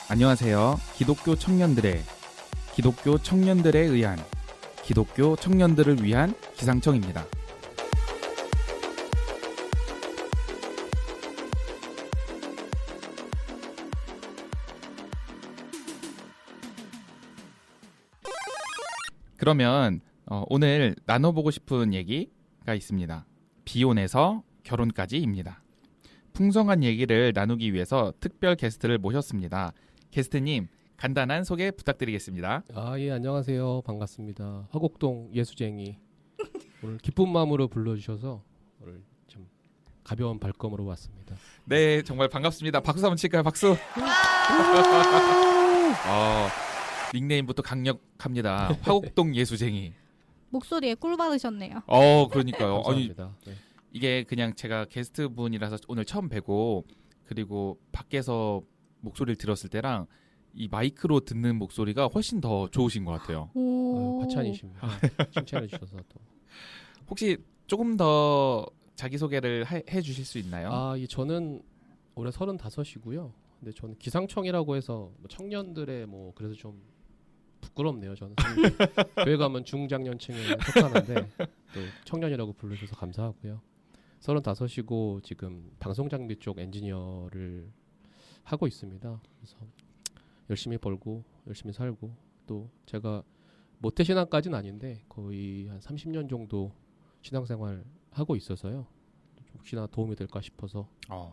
안녕하세요. 기독교 청년들에 의한 기독교 청년들을 위한 기상청입니다. 그러면 오늘 나눠보고 싶은 얘기가 있습니다. 비혼에서 결혼까지입니다. 풍성한 얘기를 나누기 위해서 특별 게스트를 모셨습니다. 게스트님, 간단한 소개 부탁드리겠습니다. 예, 안녕하세요. 반갑습니다. 화곡동 예수쟁이. 오늘 기쁜 마음으로 불러주셔서 오늘 좀 가벼운 발걸음으로 왔습니다. 네, 정말 반갑습니다. 박수 한번 칠까요? 박수. 닉네임부터 강력합니다. 화곡동 예수쟁이. 목소리에 꿀 받으셨네요. 그러니까요. 감사합니다. 네. 이게 그냥 제가 게스트 분이라서 오늘 처음 뵈고, 그리고 밖에서 목소리를 들었을 때랑 이 마이크로 듣는 목소리가 훨씬 더 좋으신 것 같아요. 과찬이십니다. 칭찬해 주셔서 또. 혹시 조금 더 자기소개를 해 주실 수 있나요? 저는 올해 35이고요. 근데 저는 기상청이라고 해서 청년들의 그래서 좀 부끄럽네요. 저는 교회 가면 중장년층에 속하는데 또 청년이라고 불러주셔서 감사하고요. 35이고 지금 방송장비 쪽 엔지니어를 하고 있습니다. 그래서 열심히 벌고 열심히 살고 또 제가 모태신앙까지는 아닌데 거의 한 30년 정도 신앙생활 하고 있어서요. 혹시나 도움이 될까 싶어서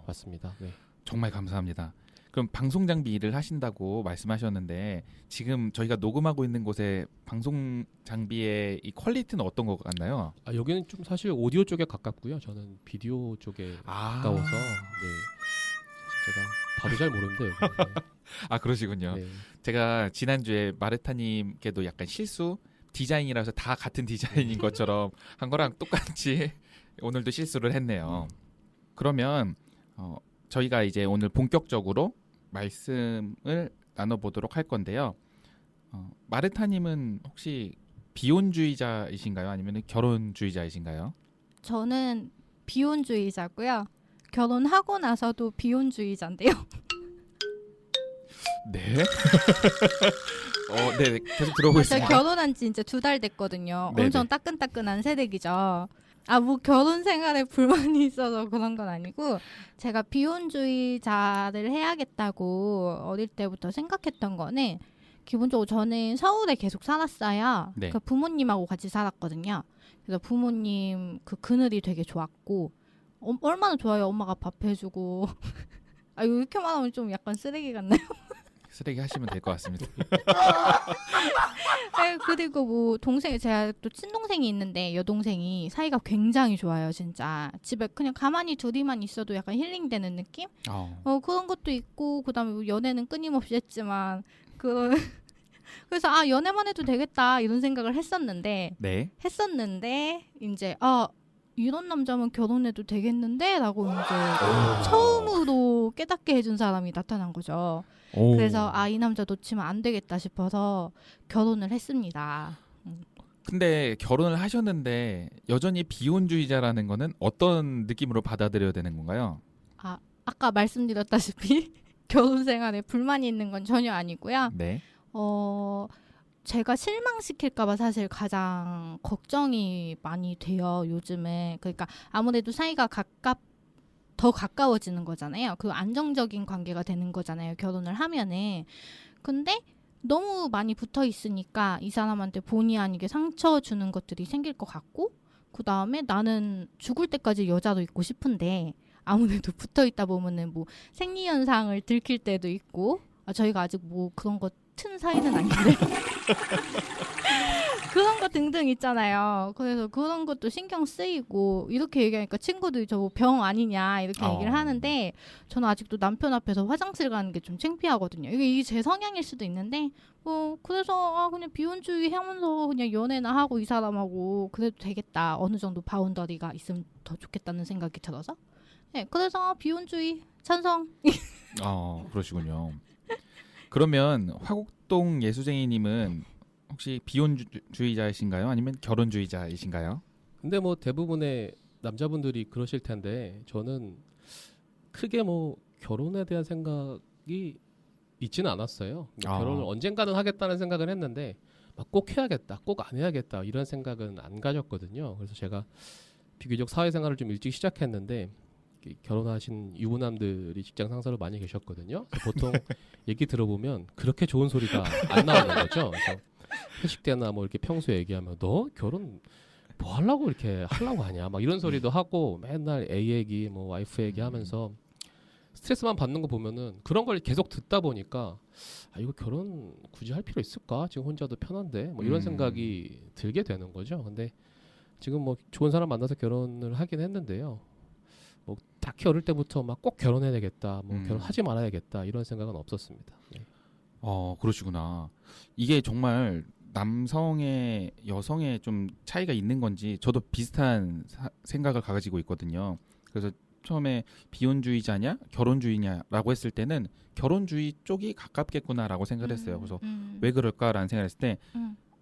왔습니다. 네. 정말 감사합니다. 그럼 방송 장비 일을 하신다고 말씀하셨는데 지금 저희가 녹음하고 있는 곳에 방송 장비의 이 퀄리티는 어떤 것 같나요? 여기는 좀 사실 오디오 쪽에 가깝고요. 저는 비디오 쪽에 가까워서 제가 봐도 잘 모르는데 여기. 네. 그러시군요. 네. 제가 지난주에 마르타님께도 약간 실수 디자인이라서 다 같은 디자인인 것처럼 한 거랑 똑같이 오늘도 실수를 했네요. 그러면 저희가 이제 오늘 본격적으로 말씀을 나눠보도록 할 건데요. 마르타님은 혹시 비혼주의자이신가요? 아니면 결혼주의자이신가요? 저는 비혼주의자고요. 결혼하고 나서도 비혼주의자인데요. 네. 네, 계속 들어보겠습니다. 제가 결혼한 지 이제 2달 됐거든요. 네네. 엄청 따끈따끈한 새댁이죠. 결혼 생활에 불만이 있어서 그런 건 아니고 제가 비혼주의자를 해야겠다고 어릴 때부터 생각했던 거는 기본적으로 저는 서울에 계속 살았어요. 네. 그 부모님하고 같이 살았거든요. 그래서 부모님 그 그늘이 되게 좋았고 얼마나 좋아요. 엄마가 밥 해주고 이렇게 말하면 좀 약간 쓰레기 같나요? 쓰레기 하시면 될 것 같습니다. 그리고 제가 또 친동생이 있는데 여동생이 사이가 굉장히 좋아요. 진짜 집에 그냥 가만히 둘이만 있어도 약간 힐링되는 느낌? 그런 것도 있고 그다음에 연애는 끊임없이 했지만 그래서 연애만 해도 되겠다 이런 생각을 했었는데 네. 이제 이런 남자면 결혼해도 되겠는데? 라고 이제 처음으로 깨닫게 해준 사람이 나타난 거죠. 그래서 이 남자 놓치면 안 되겠다 싶어서 결혼을 했습니다. 근데 결혼을 하셨는데 여전히 비혼주의자라는 거는 어떤 느낌으로 받아들여야 되는 건가요? 아까 말씀드렸다시피 결혼 생활에 불만이 있는 건 전혀 아니고요. 네. 제가 실망시킬까봐 사실 가장 걱정이 많이 돼요, 요즘에. 그러니까 아무래도 사이가 더 가까워지는 거잖아요. 그 안정적인 관계가 되는 거잖아요, 결혼을 하면은. 근데 너무 많이 붙어 있으니까 이 사람한테 본의 아니게 상처 주는 것들이 생길 것 같고, 그 다음에 나는 죽을 때까지 여자로 있고 싶은데 아무래도 붙어 있다 보면은 생리현상을 들킬 때도 있고, 저희가 아직 그런 거 튼 사이는 아닌데 그런 거 등등 있잖아요. 그래서 그런 것도 신경 쓰이고 이렇게 얘기하니까 친구들이 저 병 아니냐 이렇게 얘기를 하는데 저는 아직도 남편 앞에서 화장실 가는 게 좀 창피하거든요. 이게 제 성향일 수도 있는데 그래서 그냥 비혼주의 하면서 그냥 연애나 하고 이 사람하고 그래도 되겠다. 어느 정도 바운더리가 있으면 더 좋겠다는 생각이 들어서 그래서 비혼주의 찬성. 그러시군요. 그러면 화곡동 예수쟁이님은 혹시 비혼주의자이신가요? 아니면 결혼주의자이신가요? 근데 대부분의 남자분들이 그러실 텐데 저는 크게 뭐 결혼에 대한 생각이 있지는 않았어요. 아. 결혼을 언젠가는 하겠다는 생각을 했는데 막 꼭 해야겠다, 꼭 안 해야겠다 이런 생각은 안 가졌거든요. 그래서 제가 비교적 사회생활을 좀 일찍 시작했는데 결혼하신 유부남들이 직장 상사로 많이 계셨거든요. 그래서 보통 얘기 들어보면 그렇게 좋은 소리가 안 나오는 거죠. 그래서 회식 때나 뭐 이렇게 평소에 얘기하면 너 결혼 뭐 하려고 이렇게 하려고 하냐 막 이런 소리도 하고 맨날 애 얘기 뭐 와이프 얘기 하면서 스트레스만 받는 거 보면은 그런 걸 계속 듣다 보니까 아 이거 결혼 굳이 할 필요 있을까? 지금 혼자도 편한데 뭐 이런 생각이 들게 되는 거죠. 근데 지금 뭐 좋은 사람 만나서 결혼을 하긴 했는데요. 뭐 딱히 어릴 때부터 막 꼭 결혼해야 되겠다, 뭐 결혼하지 말아야겠다 이런 생각은 없었습니다. 네. 그러시구나. 이게 정말 남성의 여성의 좀 차이가 있는 건지 저도 비슷한 생각을 가지고 있거든요. 그래서 처음에 비혼주의자냐 결혼주의냐라고 했을 때는 결혼주의 쪽이 가깝겠구나라고 생각을 했어요. 그래서 왜 그럴까라는 생각을 했을 때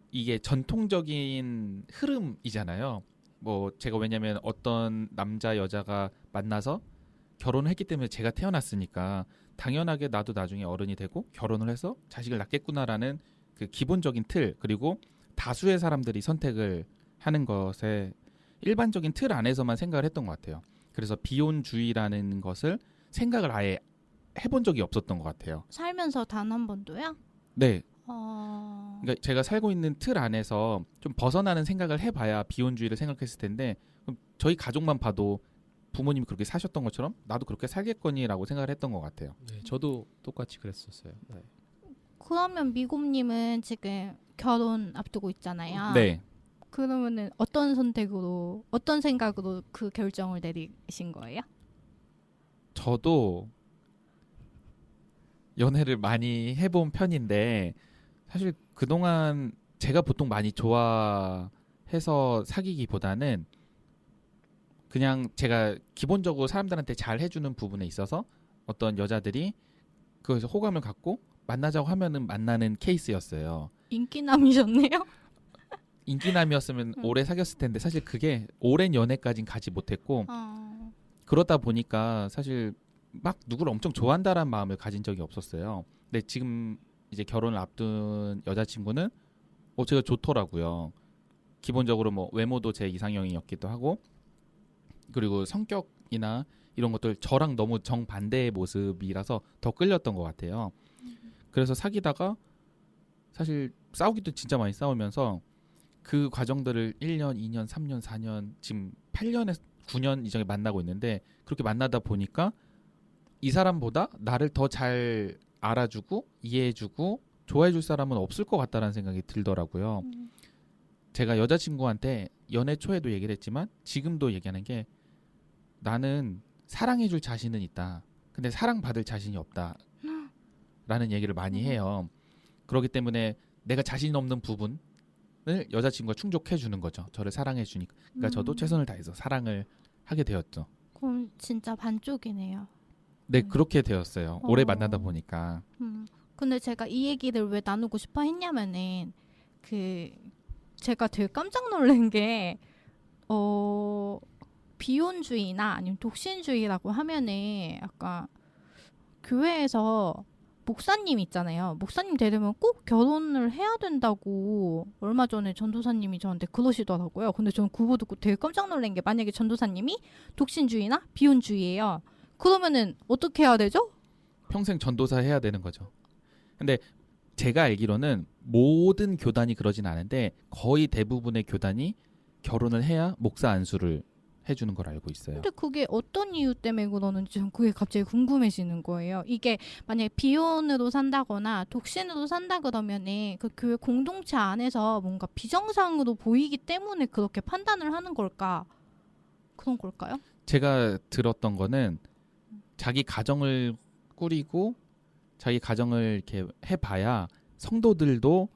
이게 전통적인 흐름이잖아요. 뭐 제가 왜냐면 어떤 남자 여자가 만나서 결혼을 했기 때문에 제가 태어났으니까 당연하게 나도 나중에 어른이 되고 결혼을 해서 자식을 낳겠구나라는 그 기본적인 틀, 그리고 다수의 사람들이 선택을 하는 것에 일반적인 틀 안에서만 생각을 했던 것 같아요. 그래서 비혼주의라는 것을 생각을 아예 해본 적이 없었던 것 같아요. 살면서 단 한 번도요? 네. 그러니까 제가 살고 있는 틀 안에서 좀 벗어나는 생각을 해봐야 비혼주의를 생각했을 텐데 그럼 저희 가족만 봐도 부모님이 그렇게 사셨던 것처럼 나도 그렇게 살겠거니라고 생각을 했던 것 같아요. 네, 저도 똑같이 그랬었어요. 네. 그러면 미곰님은 지금 결혼 앞두고 있잖아요. 네. 그러면은 어떤 선택으로, 어떤 생각으로 그 결정을 내리신 거예요? 저도 연애를 많이 해본 편인데 사실 그동안 제가 보통 많이 좋아해서 사귀기보다는 그냥 제가 기본적으로 사람들한테 잘 해주는 부분에 있어서 어떤 여자들이 그거에서 호감을 갖고 만나자고 하면은 만나는 케이스였어요. 인기남이셨네요? 인기남이었으면 오래 사귀었을 텐데 사실 그게 오랜 연애까진 가지 못했고 어. 그러다 보니까 사실 막 누구를 엄청 좋아한다라는 마음을 가진 적이 없었어요. 근데 지금 이제 결혼을 앞둔 여자친구는 제가 좋더라고요. 기본적으로 뭐 외모도 제 이상형이었기도 하고 그리고 성격이나 이런 것들 저랑 너무 정반대의 모습이라서 더 끌렸던 것 같아요. 그래서 사귀다가 사실 싸우기도 진짜 많이 싸우면서 그 과정들을 1년, 2년, 3년, 4년 지금 8년에서 9년 이전에 만나고 있는데 그렇게 만나다 보니까 이 사람보다 나를 더 잘 알아주고 이해해주고 좋아해줄 사람은 없을 것 같다라는 생각이 들더라고요. 제가 여자친구한테 연애 초에도 얘기를 했지만 지금도 얘기하는 게 나는 사랑해줄 자신은 있다. 근데 사랑받을 자신이 없다. 라는 얘기를 많이 해요. 그렇기 때문에 내가 자신 없는 부분을 여자친구가 충족해주는 거죠. 저를 사랑해주니까. 그러니까 저도 최선을 다해서 사랑을 하게 되었죠. 그럼 진짜 반쪽이네요. 네, 그렇게 되었어요. 오래 만나다 보니까. 근데 제가 이 얘기를 왜 나누고 싶어 했냐면은 제가 되게 깜짝 놀란 게 비혼주의나 아니면 독신주의라고 하면은 아까 교회에서 목사님 있잖아요. 목사님 되려면 꼭 결혼을 해야 된다고 얼마 전에 전도사님이 저한테 그러시더라고요. 근데 저는 그거 듣고 되게 깜짝 놀란 게 만약에 전도사님이 독신주의나 비혼주의예요. 그러면은 어떻게 해야 되죠? 평생 전도사 해야 되는 거죠. 근데 제가 알기로는 모든 교단이 그러진 않은데 거의 대부분의 교단이 결혼을 해야 목사 안수를 해주는 걸 알고 있어요. 근데 그게 어떤 이유 때문에 그러는지 전 그게 갑자기 궁금해지는 거예요. 이게 만약에 비혼으로 산다거나 독신으로 산다 그러면은 그 교회 공동체 안에서 뭔가 비정상으로 보이기 때문에 그렇게 판단을 하는 걸까? 그런 걸까요? 제가 들었던 거는 자기 가정을 꾸리고 자기 가정을 이렇게 해봐야 성도들도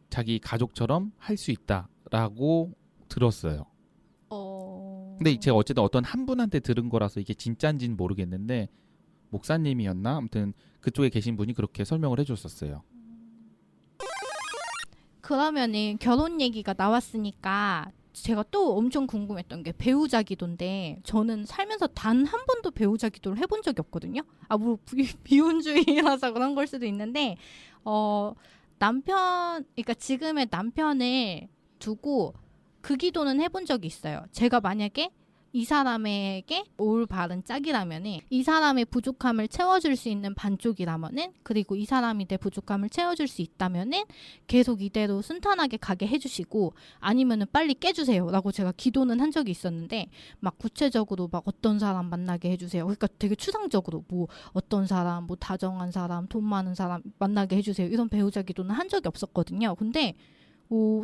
자기 가족처럼 할 수 있다라고 들었어요. 근데 제가 어쨌든 어떤 한 분한테 들은 거라서 이게 진짜인지는 모르겠는데 목사님이었나? 아무튼 그쪽에 계신 분이 그렇게 설명을 해줬었어요. 그러면은 결혼 얘기가 나왔으니까 제가 또 엄청 궁금했던 게 배우자 기도인데 저는 살면서 단 한 번도 배우자 기도를 해본 적이 없거든요. 뭐 비혼주의라서 그런 걸 수도 있는데 그러니까 지금의 남편을 두고 그 기도는 해본 적이 있어요. 제가 만약에 이 사람에게 올 바른 짝이라면은 이 사람의 부족함을 채워줄 수 있는 반쪽이라면은 그리고 이 사람이 내 부족함을 채워줄 수 있다면은 계속 이대로 순탄하게 가게 해주시고 아니면은 빨리 깨주세요라고 제가 기도는 한 적이 있었는데 막 구체적으로 막 어떤 사람 만나게 해주세요. 그러니까 되게 추상적으로 뭐 어떤 사람 뭐 다정한 사람 돈 많은 사람 만나게 해주세요 이런 배우자 기도는 한 적이 없었거든요. 근데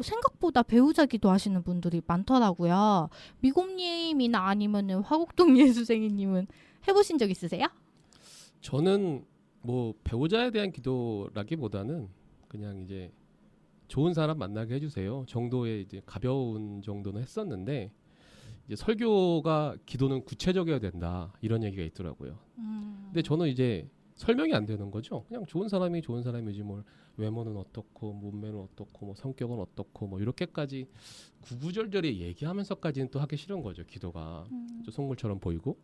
생각보다 배우자 기도하시는 분들이 많더라고요. 미곰님이나 아니면은 화곡동 예수쟁이님은 해보신 적 있으세요? 저는 뭐 배우자에 대한 기도라기보다는 그냥 이제 좋은 사람 만나게 해주세요 정도의 이제 가벼운 정도는 했었는데 이제 설교가 기도는 구체적이어야 된다 이런 얘기가 있더라고요. 근데 저는 이제 설명이 안 되는 거죠. 그냥 좋은 사람이 좋은 사람이지 뭘 외모는 어떻고 몸매는 어떻고 뭐 성격은 어떻고 뭐 이렇게까지 구구절절히 얘기하면서까지는 또 하기 싫은 거죠. 기도가 좀 속물처럼 보이고.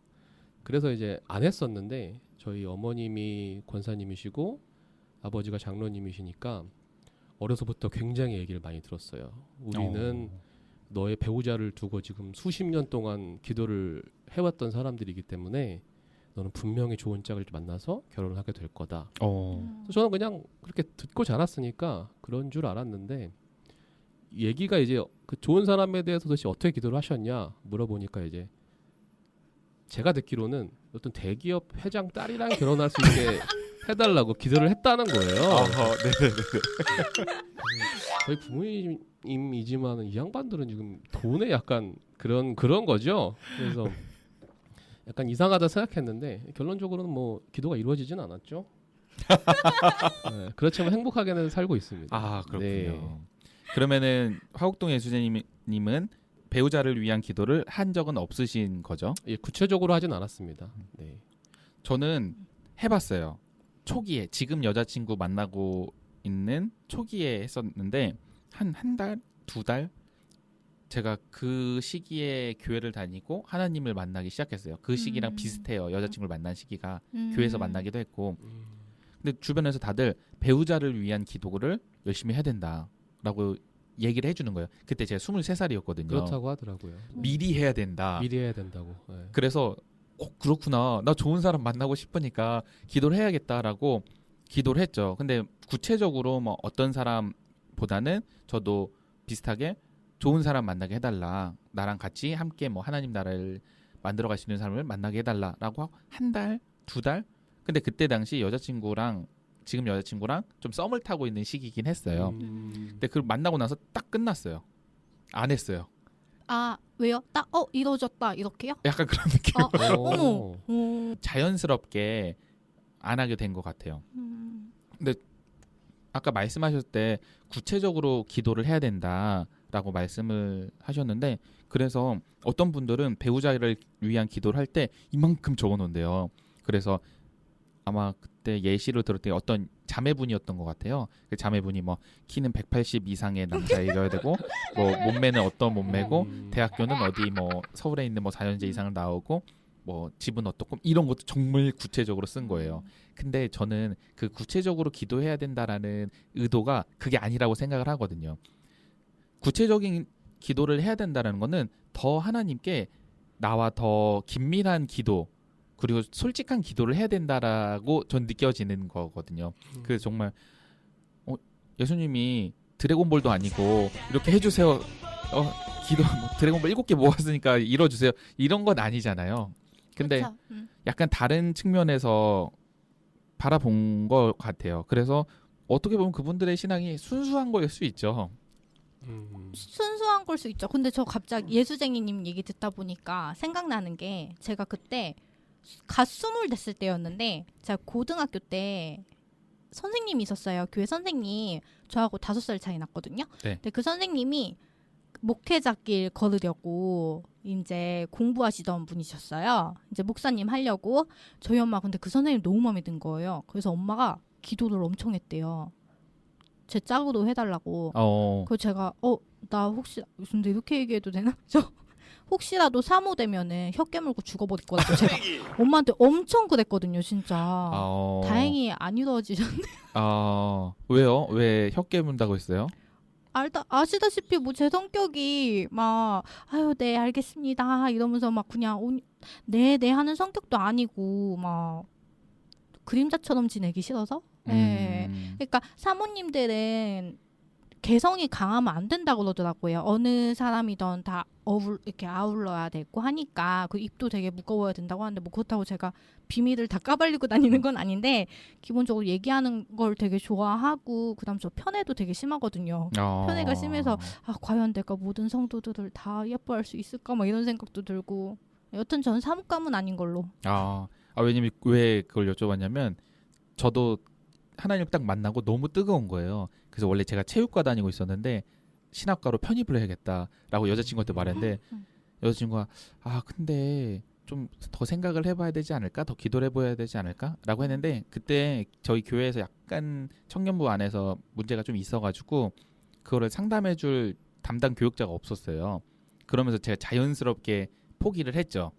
그래서 이제 안 했었는데 저희 어머님이 권사님이시고 아버지가 장로님이시니까 어려서부터 굉장히 얘기를 많이 들었어요. 우리는 너의 배우자를 두고 지금 수십 년 동안 기도를 해왔던 사람들이기 때문에 너는 분명히 좋은 짝을 만나서 결혼을 하게 될 거다. 그래서 저는 그냥 그렇게 듣고 자랐으니까 그런 줄 알았는데 얘기가 이제 그 좋은 사람에 대해서 도대체 어떻게 기도를 하셨냐 물어보니까 이제 제가 듣기로는 어떤 대기업 회장 딸이랑 결혼할 수 있게 해달라고 기도를 했다는 거예요. 네네네. 저희 부모님이지만 이 양반들은 지금 돈에 약간 그런 거죠. 그래서 약간 이상하다 생각했는데 결론적으로는 뭐 기도가 이루어지진 않았죠. 네, 그렇지만 행복하게는 살고 있습니다. 아 그렇군요. 네. 그러면은 화곡동 예수재님은 배우자를 위한 기도를 한 적은 없으신 거죠? 예, 구체적으로 하진 않았습니다. 네. 저는 해봤어요. 초기에 지금 여자친구 만나고 있는 초기에 했었는데 한 달, 두 달 제가 그 시기에 교회를 다니고 하나님을 만나기 시작했어요. 그 시기랑 비슷해요. 여자친구를 만난 시기가 교회에서 만나기도 했고. 근데 주변에서 다들 배우자를 위한 기도를 열심히 해야 된다라고 얘기를 해주는 거예요. 그때 제가 23살이었거든요. 그렇다고 하더라고요. 미리 해야 된다. 미리 해야 된다고. 네. 그래서 그렇구나. 나 좋은 사람 만나고 싶으니까 기도를 해야겠다라고 기도를 했죠. 근데 구체적으로 뭐 어떤 사람보다는 저도 비슷하게 좋은 사람 만나게 해달라. 나랑 같이 함께 뭐 하나님 나라를 만들어갈 수 있는 사람을 만나게 해달라라고 한 달, 두 달. 근데 그때 당시 지금 여자친구랑 좀 썸을 타고 있는 시기긴 했어요. 근데 그걸 만나고 나서 딱 끝났어요. 안 했어요. 아 왜요? 딱 이루어졌다 이렇게요? 약간 그런 느낌. 어머. 자연스럽게 안 하게 된 것 같아요. 근데 아까 말씀하셨을 때 구체적으로 기도를 해야 된다라고 말씀을 하셨는데 그래서 어떤 분들은 배우자를 위한 기도를 할 때 이만큼 적어놓은대요. 그래서 아마 그때 예시로 들을 때 어떤 자매분이었던 것 같아요. 그 자매분이 뭐 키는 180 이상의 남자이어야 되고 뭐 몸매는 어떤 몸매고 대학교는 어디 뭐 서울에 있는 뭐 4년제 이상을 나오고 뭐 집은 어떻고 이런 것도 정말 구체적으로 쓴 거예요. 근데 저는 그 구체적으로 기도해야 된다라는 의도가 그게 아니라고 생각을 하거든요. 구체적인 기도를 해야 된다라는 거는 더 하나님께 나와 더 긴밀한 기도 그리고 솔직한 기도를 해야 된다라고 전 느껴지는 거거든요. 그 정말 예수님이 드래곤볼도 아니고 이렇게 해주세요. 기도 드래곤볼 7개 모았으니까 이뤄주세요. 이런 건 아니잖아요. 근데 그렇죠. 약간 다른 측면에서 바라본 것 같아요. 그래서 어떻게 보면 그분들의 신앙이 순수한 거일 수 있죠. 순수한 걸 수 있죠. 근데 저 갑자기 예수쟁이님 얘기 듣다 보니까 생각나는 게 제가 그때 갓 20 됐을 때였는데 제가 고등학교 때 선생님이 있었어요. 교회 선생님. 저하고 5살 차이 났거든요. 네. 근데 그 선생님이 목회자길 걸으려고 이제 공부하시던 분이셨어요. 이제 목사님 하려고 저희 엄마 근데 그 선생님 너무 마음에 든 거예요. 그래서 엄마가 기도를 엄청 했대요. 제 짝으로 해달라고. 그래서 제가 나 혹시 근데 이렇게 얘기해도 되나? 저 혹시라도 사모되면은 혀 깨물고 죽어버릴 거라고 제가 엄마한테 엄청 그랬거든요, 진짜. 다행히 안 이루어지셨네. 왜요? 왜 혀 깨문다고 했어요? 아시다시피 뭐 제 성격이 막 아유 네 알겠습니다 이러면서 막 그냥 네네 하는 성격도 아니고 막 그림자처럼 지내기 싫어서. 예. 그러니까 사모님들은 개성이 강하면 안 된다고 그러더라고요. 어느 사람이든 다 이렇게 아울러야 되고 하니까 그 입도 되게 무거워야 된다고 하는데 뭐 그렇다고 제가 비밀을 다 까발리고 다니는 건 아닌데 기본적으로 얘기하는 걸 되게 좋아하고 그다음 저 편애도 되게 심하거든요. 편애가 심해서 과연 내가 모든 성도들을 다 예뻐할 수 있을까 막 이런 생각도 들고 여튼 전 사뭇감은 아닌 걸로. 왜냐면 왜 그걸 여쭤봤냐면 저도 하나님 딱 만나고 너무 뜨거운 거예요. 그래서 원래 제가 체육과 다니고 있었는데 신학과로 편입을 해야겠다라고 여자친구한테 말했는데 여자친구가 근데 좀 더 생각을 해봐야 되지 않을까? 더 기도를 해봐야 되지 않을까? 라고 했는데 그때 저희 교회에서 약간 청년부 안에서 문제가 좀 있어가지고 그거를 상담해줄 담당 교육자가 없었어요. 그러면서 제가 자연스럽게 포기를 했죠.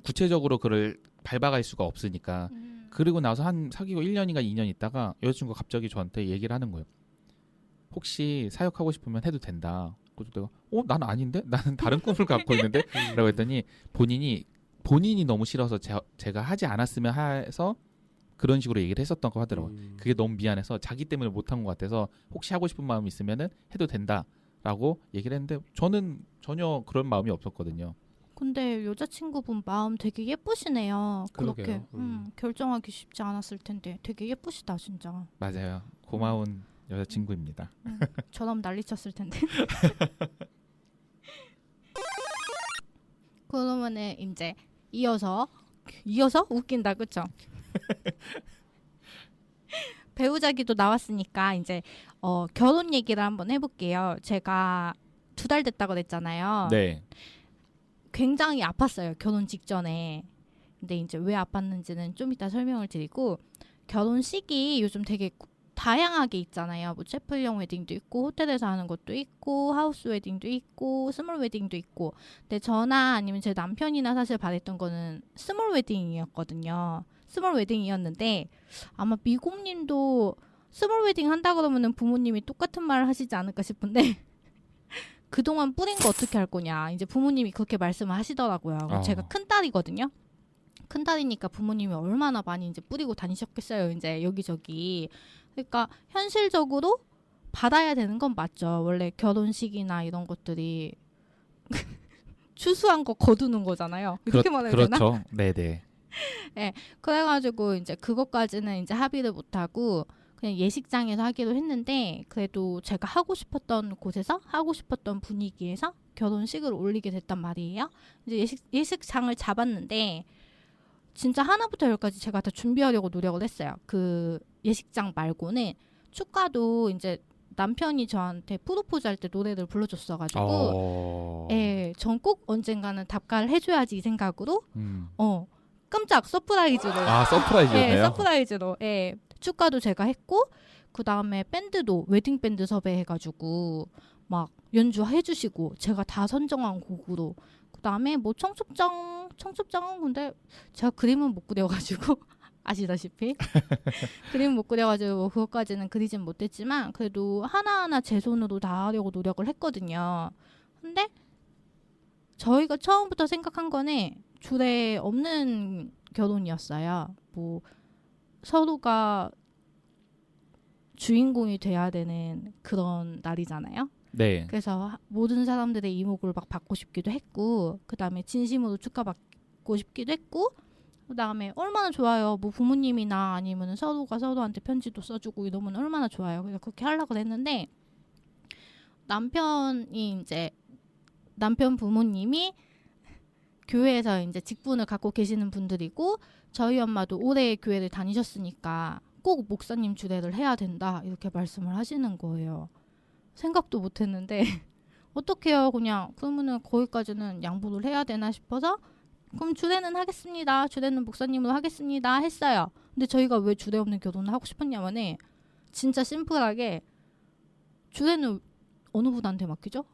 구체적으로 그걸 밟아갈 수가 없으니까. 그리고 나서 한 사귀고 1년인가 2년 있다가 여자친구가 갑자기 저한테 얘기를 하는 거예요. 혹시 사역하고 싶으면 해도 된다. 그래서 내가 난 아닌데? 나는 다른 꿈을 갖고 있는데? 라고 했더니 본인이 너무 싫어서 제가 하지 않았으면 해서 그런 식으로 얘기를 했었던 거 하더라고요. 그게 너무 미안해서 자기 때문에 못한 것 같아서 혹시 하고 싶은 마음이 있으면 해도 된다라고 얘기를 했는데 저는 전혀 그런 마음이 없었거든요. 근데 여자친구분 마음 되게 예쁘시네요. 그렇게 결정하기 쉽지 않았을 텐데 되게 예쁘시다 진짜. 맞아요. 고마운 여자친구입니다. 저럼 난리쳤을 텐데. 그러면은 이제 이어서 웃긴다 그쵸? 배우자기도 나왔으니까 이제 결혼 얘기를 한번 해볼게요. 제가 2달 됐다고 그랬잖아요. 네. 굉장히 아팠어요. 결혼 직전에. 근데 이제 왜 아팠는지는 좀 이따 설명을 드리고 결혼식이 요즘 되게 다양하게 있잖아요. 뭐 채플형 웨딩도 있고 호텔에서 하는 것도 있고 하우스 웨딩도 있고 스몰 웨딩도 있고. 근데 저나 아니면 제 남편이나 사실 바랬던 거는 스몰 웨딩이었거든요. 스몰 웨딩이었는데 아마 미국님도 스몰 웨딩 한다 그러면은 부모님이 똑같은 말을 하시지 않을까 싶은데 그동안 뿌린 거 어떻게 할 거냐. 이제 부모님이 그렇게 말씀을 하시더라고요. 제가 큰딸이거든요. 큰딸이니까 부모님이 얼마나 많이 이제 뿌리고 다니셨겠어요. 이제 여기저기. 그러니까 현실적으로 받아야 되는 건 맞죠. 원래 결혼식이나 이런 것들이 추수한 거 거두는 거잖아요. 이렇게 말해야 되나? 그렇죠. 네네. 네, 그래가지고 이제 그것까지는 이제 합의를 못하고 그냥 예식장에서 하기로 했는데 그래도 제가 하고 싶었던 곳에서 하고 싶었던 분위기에서 결혼식을 올리게 됐단 말이에요. 이제 예식장을 잡았는데 진짜 하나부터 열까지 제가 다 준비하려고 노력을 했어요. 그 예식장 말고는 축가도 이제 남편이 저한테 프로포즈 할 때 노래를 불러줬어가지고 전 꼭 언젠가는 답가를 해줘야지 이 생각으로 깜짝 서프라이즈로 서프라이즈였네요. 서프라이즈로 축가도 제가 했고 그 다음에 밴드도 웨딩 밴드 섭외해가지고 막 연주해주시고 제가 다 선정한 곡으로 그 다음에 뭐 청첩장은 근데 제가 그림은 못 그려가지고 아시다시피 그림 못 그려가지고 뭐 그것까지는 그리진 못했지만 그래도 하나하나 제 손으로 다 하려고 노력을 했거든요. 근데 저희가 처음부터 생각한 거는 줄에 없는 결혼이었어요. 뭐 서로가 주인공이 돼야 되는 그런 날이잖아요. 네. 그래서 모든 사람들의 이목을 막 받고 싶기도 했고 그 다음에 진심으로 축하받고 싶기도 했고 그 다음에 얼마나 좋아요. 뭐 부모님이나 아니면 서로가 서로한테 편지도 써주고 이러면 얼마나 좋아요. 그래서 그렇게 하려고 했는데 남편 부모님이 교회에서 이제 직분을 갖고 계시는 분들이고 저희 엄마도 오래 교회를 다니셨으니까 꼭 목사님 주례를 해야 된다 이렇게 말씀을 하시는 거예요. 생각도 못했는데 어떡해요. 그냥 그러면은 거기까지는 양보를 해야 되나 싶어서 그럼 주례는 하겠습니다. 주례는 목사님으로 하겠습니다. 했어요. 근데 저희가 왜 주례 없는 결혼을 하고 싶었냐면은 진짜 심플하게 주례는 어느 분한테 맡기죠?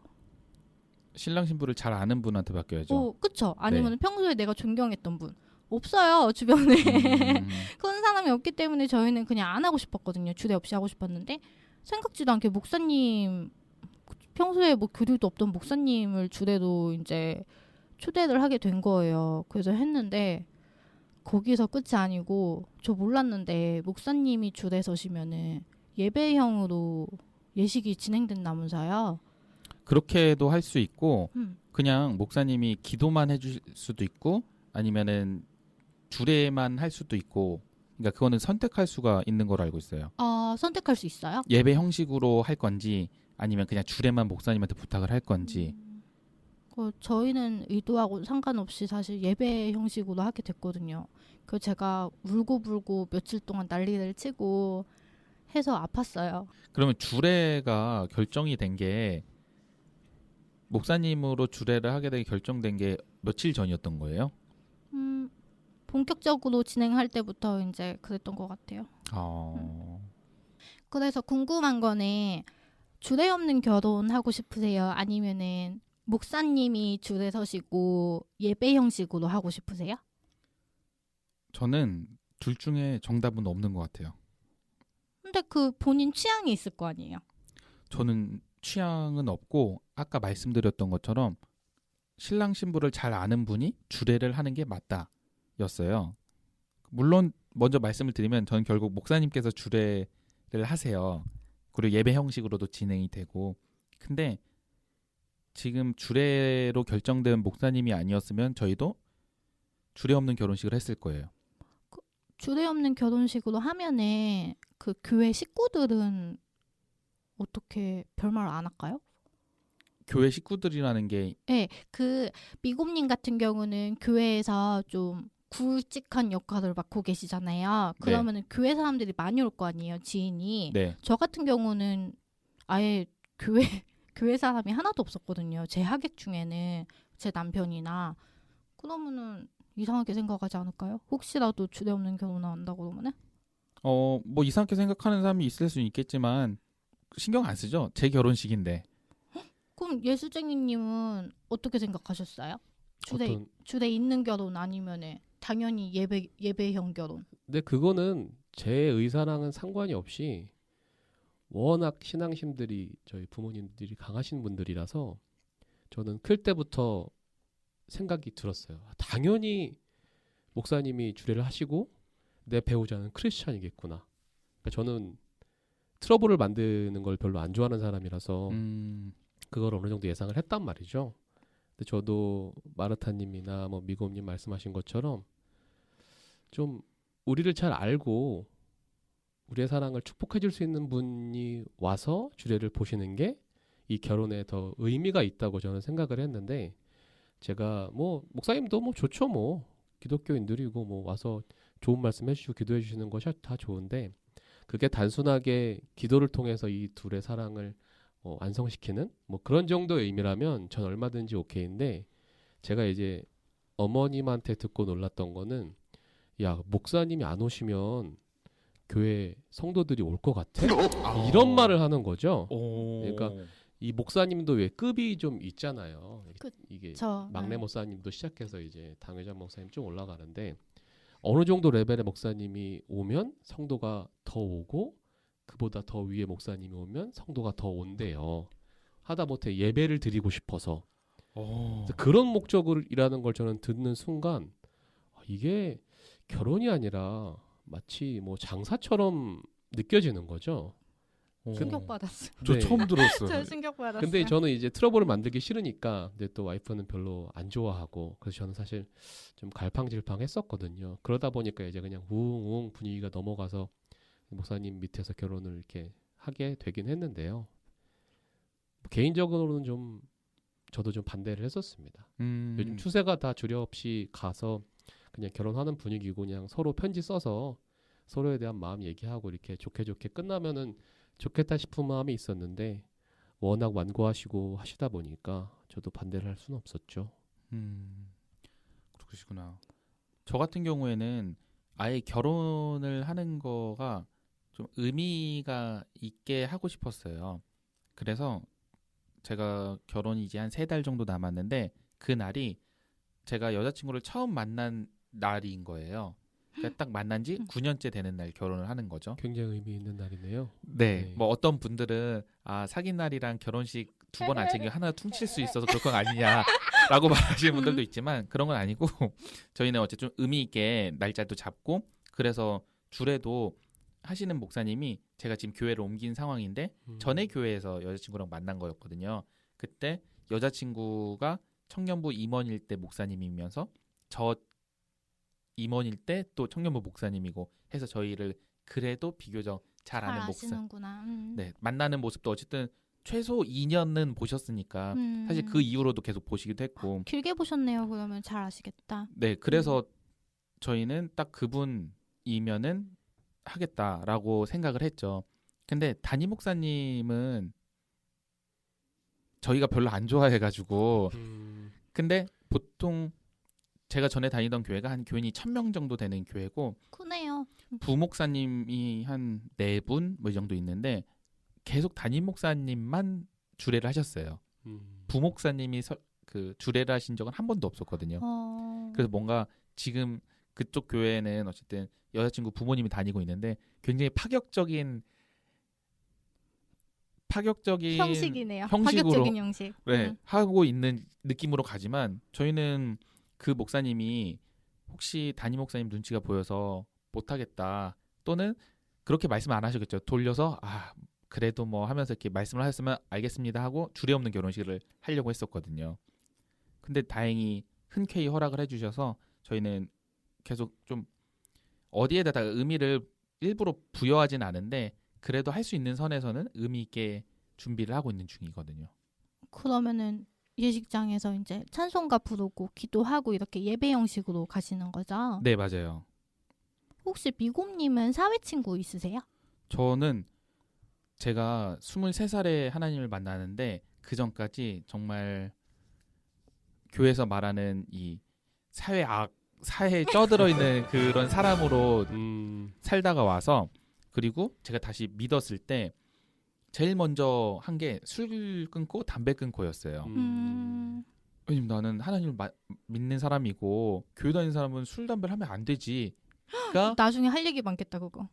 신랑 신부를 잘 아는 분한테 맡겨야죠. 그쵸? 아니면 네. 평소에 내가 존경했던 분. 없어요, 주변에. 음, 그런 사람이 없기 때문에 저희는 그냥 안 하고 싶었거든요. 주례 없이 하고 싶었는데 생각지도 않게 목사님, 평소에 뭐 교류도 없던 목사님을 주례도 이제 초대를 하게 된 거예요. 그래서 했는데 거기서 끝이 아니고 저 몰랐는데 목사님이 주례 서시면은 예배형으로 예식이 진행된다면서요. 그렇게도 할 수 있고 음. 그냥 목사님이 기도만 해줄 수도 있고 아니면은 주례만 할 수도 있고 그러니까 그거는 선택할 수가 있는 걸 알고 있어요. 선택할 수 있어요? 예배 형식으로 할 건지 아니면 그냥 주례만 목사님한테 부탁을 할 건지. 저희는 의도하고 상관없이 사실 예배 형식으로 하게 됐거든요. 그 제가 울고불고 며칠 동안 난리를 치고 해서 아팠어요. 그러면 주례가 결정이 된 게 목사님으로 주례를 하게 되게 결정된 게 며칠 전이었던 거예요? 본격적으로 진행할 때부터 이제 그랬던 것 같아요. 그래서 궁금한 거는 주례 없는 결혼 하고 싶으세요? 아니면은 목사님이 주례 서시고 예배 형식으로 하고 싶으세요? 저는 둘 중에 정답은 없는 것 같아요. 근데 그 본인 취향이 있을 거 아니에요? 저는 취향은 없고 아까 말씀드렸던 것처럼 신랑 신부를 잘 아는 분이 주례를 하는 게 맞다였어요. 물론 먼저 말씀을 드리면 저는 결국 목사님께서 주례를 하세요. 그리고 예배 형식으로도 진행이 되고 근데 지금 주례로 결정된 목사님이 아니었으면 저희도 주례 없는 결혼식을 했을 거예요. 주례 없는 결혼식으로 하면은 그 교회 식구들은 어떻게 별말 안 할까요? 교회 식구들이라는 게 네, 그 미곰님 같은 경우는 교회에서 좀 굵직한 역할을 맡고 계시잖아요. 그러면은 교회 사람들이 많이 올 거 아니에요, 지인이. 네. 저 같은 경우는 아예 교회 사람이 하나도 없었거든요. 제 하객 중에는 제 남편이나. 그러면은 이상하게 생각하지 않을까요? 혹시라도 주례 없는 결혼을 한다고 그러면은? 뭐 이상하게 생각하는 사람이 있을 수는 있겠지만 신경 안 쓰죠. 제 결혼식인데. 그럼 예수쟁이님은 어떻게 생각하셨어요? 주례 있는 결혼 아니면은 당연히 예배형 결혼. 근데 그거는 제 의사랑은 상관이 없이 워낙 신앙심들이 저희 부모님들이 강하신 분들이라서 저는 클 때부터 생각이 들었어요. 당연히 목사님이 주례를 하시고 내 배우자는 크리스찬이겠구나. 그러니까 저는 트러블을 만드는 걸 별로 안 좋아하는 사람이라서 그걸 어느 정도 예상을 했단 말이죠. 근데 저도 마르타님이나 뭐 미곰님 말씀하신 것처럼 좀 우리를 잘 알고 우리의 사랑을 축복해 줄 수 있는 분이 와서 주례를 보시는 게 이 결혼에 더 의미가 있다고 저는 생각을 했는데 제가 뭐 목사님도 뭐 좋죠 뭐 기독교인들이고 뭐 와서 좋은 말씀 해주시고 기도해 주시는 것이 다 좋은데 그게 단순하게 기도를 통해서 이 둘의 사랑을 완성시키는 뭐 그런 정도의 의미라면 전 얼마든지 오케이인데 제가 이제 어머님한테 듣고 놀랐던 거는 야 목사님이 안 오시면 교회 성도들이 올 것 같아? 이런 말을 하는 거죠. 그러니까 이 목사님도 왜 급이 좀 있잖아요. 이게 막내 목사님도 시작해서 이제 당회장 목사님 좀 올라가는데 어느 정도 레벨의 목사님이 오면 성도가 더 오고 그보다 더 위에 목사님이 오면 성도가 더 온대요. 하다못해 예배를 드리고 싶어서 그런 목적이라는 걸 저는 듣는 순간 이게 결혼이 아니라 마치 뭐 장사처럼 느껴지는 거죠. 충격받았어요. 저 네. 처음 들었어요. 저 충격받았어요. 근데 저는 이제 트러블을 만들기 싫으니까 근데 또 와이프는 별로 안 좋아하고 그래서 저는 사실 좀 갈팡질팡했었거든요. 그러다 보니까 이제 그냥 우웅 분위기가 넘어가서 목사님 밑에서 결혼을 이렇게 하게 되긴 했는데요. 개인적으로는 좀 저도 좀 반대를 했었습니다. 요즘 추세가 다 주례 없이 가서 그냥 결혼하는 분위기고 그냥 서로 편지 써서 서로에 대한 마음 얘기하고 이렇게 좋게 끝나면은 좋겠다 싶은 마음이 있었는데 워낙 완고하시고 하시다 보니까 저도 반대를 할 수는 없었죠. 그러시구나. 저 같은 경우에는 아예 결혼을 하는 거가 좀 의미가 있게 하고 싶었어요. 그래서 제가 결혼이 이제 한 3달 정도 남았는데 그 날이 제가 여자친구를 처음 만난 날인 거예요. 그러니까 딱 만난 지 9년째 되는 날 결혼을 하는 거죠. 굉장히 의미 있는 날이네요. 네. 네. 뭐 어떤 분들은 사귄 날이랑 결혼식 2번 안 챙겨 하나 퉁칠 수 있어서 그럴 건 아니냐라고 말하시는 분들도 있지만 그런 건 아니고 저희는 어쨌든 좀 의미 있게 날짜도 잡고 그래서 주례도 하시는 목사님이 제가 지금 교회를 옮긴 상황인데 전에 교회에서 여자친구랑 만난 거였거든요. 그때 여자친구가 청년부 임원일 때 목사님이면서 저 임원일 때 또 청년부 목사님이고 해서 저희를 그래도 비교적 잘 아는 목사. 아시는구나. 네, 만나는 모습도 어쨌든 최소 2년은 보셨으니까 사실 그 이후로도 계속 보시기도 했고. 길게 보셨네요. 그러면 잘 아시겠다. 네, 그래서 저희는 딱 그분이면은 하겠다라고 생각을 했죠. 근데 담임 목사님은 저희가 별로 안 좋아해가지고 근데 보통 제가 전에 다니던 교회가 한 교인이 1,000명 정도 되는 교회고 크네요. 부목사님이 한 4분 뭐 이 정도 있는데 계속 담임 목사님만 주례를 하셨어요. 부목사님이 그 주례를 하신 적은 한 번도 없었거든요. 그래서 뭔가 지금 그쪽 교회는 어쨌든 여자친구 부모님이 다니고 있는데 굉장히 파격적인 형식이네요. 형식으로 파격적인 형식. 네, 하고 있는 느낌으로 가지만 저희는 그 목사님이 혹시 담임 목사님 눈치가 보여서 못하겠다 또는 그렇게 말씀 안 하셨겠죠. 돌려서 그래도 뭐 하면서 이렇게 말씀을 하셨으면 알겠습니다 하고 주례 없는 결혼식을 하려고 했었거든요. 근데 다행히 흔쾌히 허락을 해주셔서 저희는 계속 좀 어디에다가 의미를 일부러 부여하진 않은데 그래도 할 수 있는 선에서는 의미 있게 준비를 하고 있는 중이거든요. 그러면은 예식장에서 이제 찬송가 부르고 기도하고 이렇게 예배 형식으로 가시는 거죠? 네, 맞아요. 혹시 미곰님은 사회 친구 있으세요? 저는 제가 23살에 하나님을 만나는데 그 전까지 정말 교회에서 말하는 이 사회에 쪄들어 있는 그런 사람으로 살다가 와서 그리고 제가 다시 믿었을 때 제일 먼저 한 게 술 끊고 담배 끊고였어요. 왜냐면 나는 하나님을 믿는 사람이고 교회 다니는 사람은 술 담배를 하면 안 되지. 그러니까 나중에 할 얘기 많겠다 그거.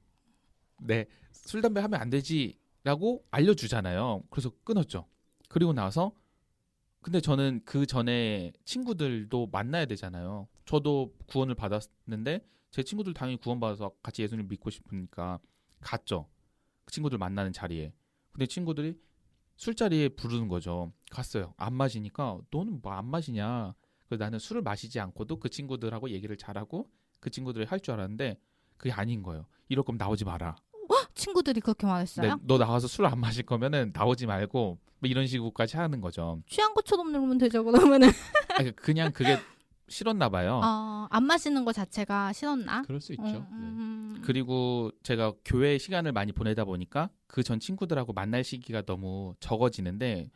네, 술 담배 하면 안 되지라고 알려주잖아요. 그래서 끊었죠. 그리고 나서 근데 저는 그 전에 친구들도 만나야 되잖아요. 저도 구원을 받았는데 제 친구들 당연히 구원받아서 같이 예수님을 믿고 싶으니까 갔죠. 그 친구들 만나는 자리에. 근데 친구들이 술자리에 부르는 거죠. 갔어요. 안 마시니까 너는 뭐 안 마시냐. 그래서 나는 술을 마시지 않고도 그 친구들하고 얘기를 잘하고 그 친구들이 할 줄 알았는데 그게 아닌 거예요. 이럴 거면 나오지 마라. 친구들이 그렇게 말했어요? 네, 너 나와서 술 안 마실 거면은 나오지 말고 뭐 이런 식으로까지 하는 거죠. 취한 것처럼 놀면 되죠 그러면은. 그냥 그게 싫었나 봐요. 안 마시는 거 자체가 싫었나? 그럴 수 있죠. 네. 그리고 제가 교회 시간을 많이 보내다 보니까 그 전 친구들하고 만날 시기가 너무 적어지는데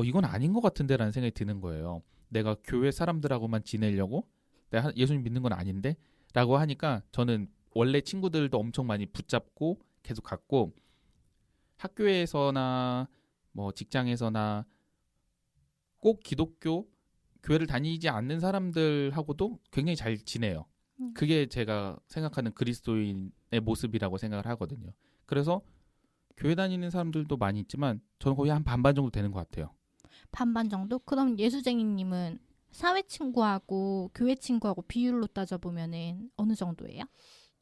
이건 아닌 것 같은데라는 생각이 드는 거예요. 내가 교회 사람들하고만 지내려고 내가 예수님 믿는 건 아닌데 라고 하니까 저는 원래 친구들도 엄청 많이 붙잡고 계속 갔고 학교에서나 뭐 직장에서나 꼭 기독교 교회를 다니지 않는 사람들하고도 굉장히 잘 지내요. 그게 제가 생각하는 그리스도인의 모습이라고 생각을 하거든요. 그래서 교회 다니는 사람들도 많이 있지만 저는 거의 한 반반 정도 되는 것 같아요. 반반 정도? 그럼 예수쟁이님은 사회 친구하고 교회 친구하고 비율로 따져보면은 어느 정도예요?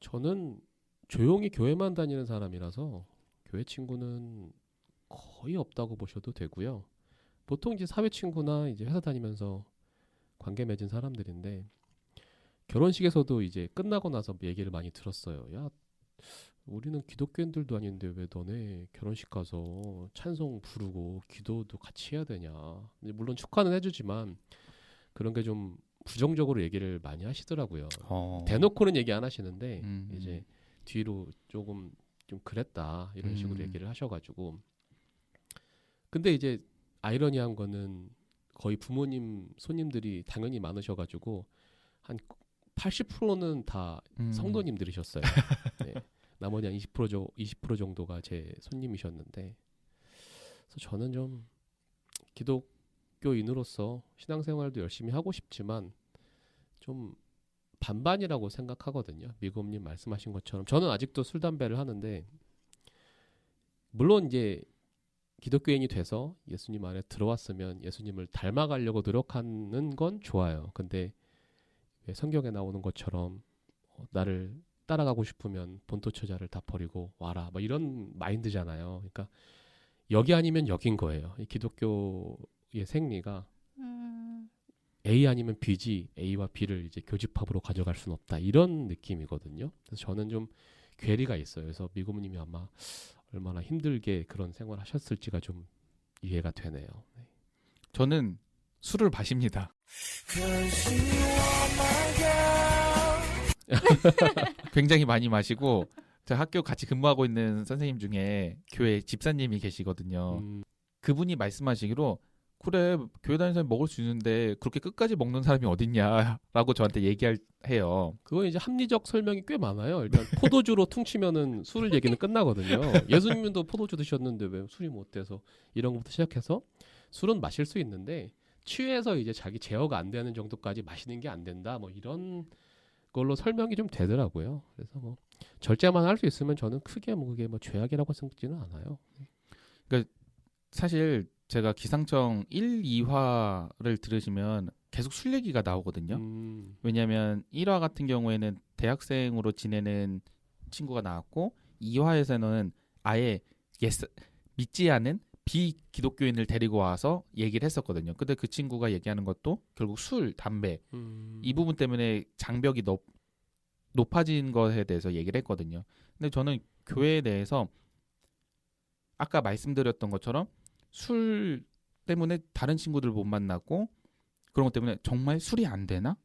저는 조용히 교회만 다니는 사람이라서 교회 친구는 거의 없다고 보셔도 되고요. 보통 이제 사회 친구나 이제 회사 다니면서 관계 맺은 사람들인데 결혼식에서도 이제 끝나고 나서 얘기를 많이 들었어요. 야, 우리는 기독교인들도 아닌데 왜 너네 결혼식 가서 찬송 부르고 기도도 같이 해야 되냐. 물론 축하는 해주지만 그런 게 좀 부정적으로 얘기를 많이 하시더라고요. 대놓고는 얘기 안 하시는데 이제 뒤로 조금 좀 그랬다 이런 식으로 얘기를 하셔가지고 근데 이제 아이러니한 거는 거의 부모님 손님들이 당연히 많으셔가지고 한 80%는 다 성도님들이셨어요. 네. 나머지 한 20% 정도가 제 손님이셨는데 그래서 저는 좀 기독교인으로서 신앙생활도 열심히 하고 싶지만 좀 반반이라고 생각하거든요. 미국님 말씀하신 것처럼 저는 아직도 술 담배를 하는데 물론 이제 기독교인이 돼서 예수님 안에 들어왔으면 예수님을 닮아가려고 노력하는 건 좋아요. 근데 왜 성경에 나오는 것처럼 나를 따라가고 싶으면 본토처자를 다 버리고 와라 뭐 이런 마인드잖아요. 그러니까 여기 아니면 여긴 거예요. 이 기독교의 생리가 A 아니면 B지 A와 B를 이제 교집합으로 가져갈 수는 없다 이런 느낌이거든요. 그래서 저는 좀 괴리가 있어요. 그래서 미고모님이 아마 얼마나 힘들게 그런 생활 하셨을지가 좀 이해가 되네요. 네. 저는 술을 마십니다. 굉장히 많이 마시고 제가 학교 같이 근무하고 있는 선생님 중에 교회 집사님이 계시거든요. 그분이 말씀하시기로 그래 교회 다니는 사람이 먹을 수 있는데 그렇게 끝까지 먹는 사람이 어딨냐라고 저한테 해요. 그거 이제 합리적 설명이 꽤 많아요. 일단 포도주로 퉁치면은 술 얘기는 끝나거든요. 예수님도 포도주 드셨는데 왜 술이 못 돼서 이런 것부터 시작해서 술은 마실 수 있는데 취해서 이제 자기 제어가 안 되는 정도까지 마시는 게 안 된다. 뭐 이런 걸로 설명이 좀 되더라고요. 그래서 뭐 절제만 할 수 있으면 저는 크게 뭐 그게 뭐 죄악이라고 생각지는 않아요. 그러니까 사실 제가 기상청 1, 2화를 들으시면 계속 술 얘기가 나오거든요. 왜냐하면 1화 같은 경우에는 대학생으로 지내는 친구가 나왔고 2화에서는 아예 믿지 않은 비기독교인을 데리고 와서 얘기를 했었거든요. 근데 그 친구가 얘기하는 것도 결국 술, 담배 이 부분 때문에 장벽이 높아진 것에 대해서 얘기를 했거든요. 근데 저는 교회에 대해서 아까 말씀드렸던 것처럼 술 때문에 다른 친구들 못 만나고 그런 것 때문에 정말 술이 안 되나?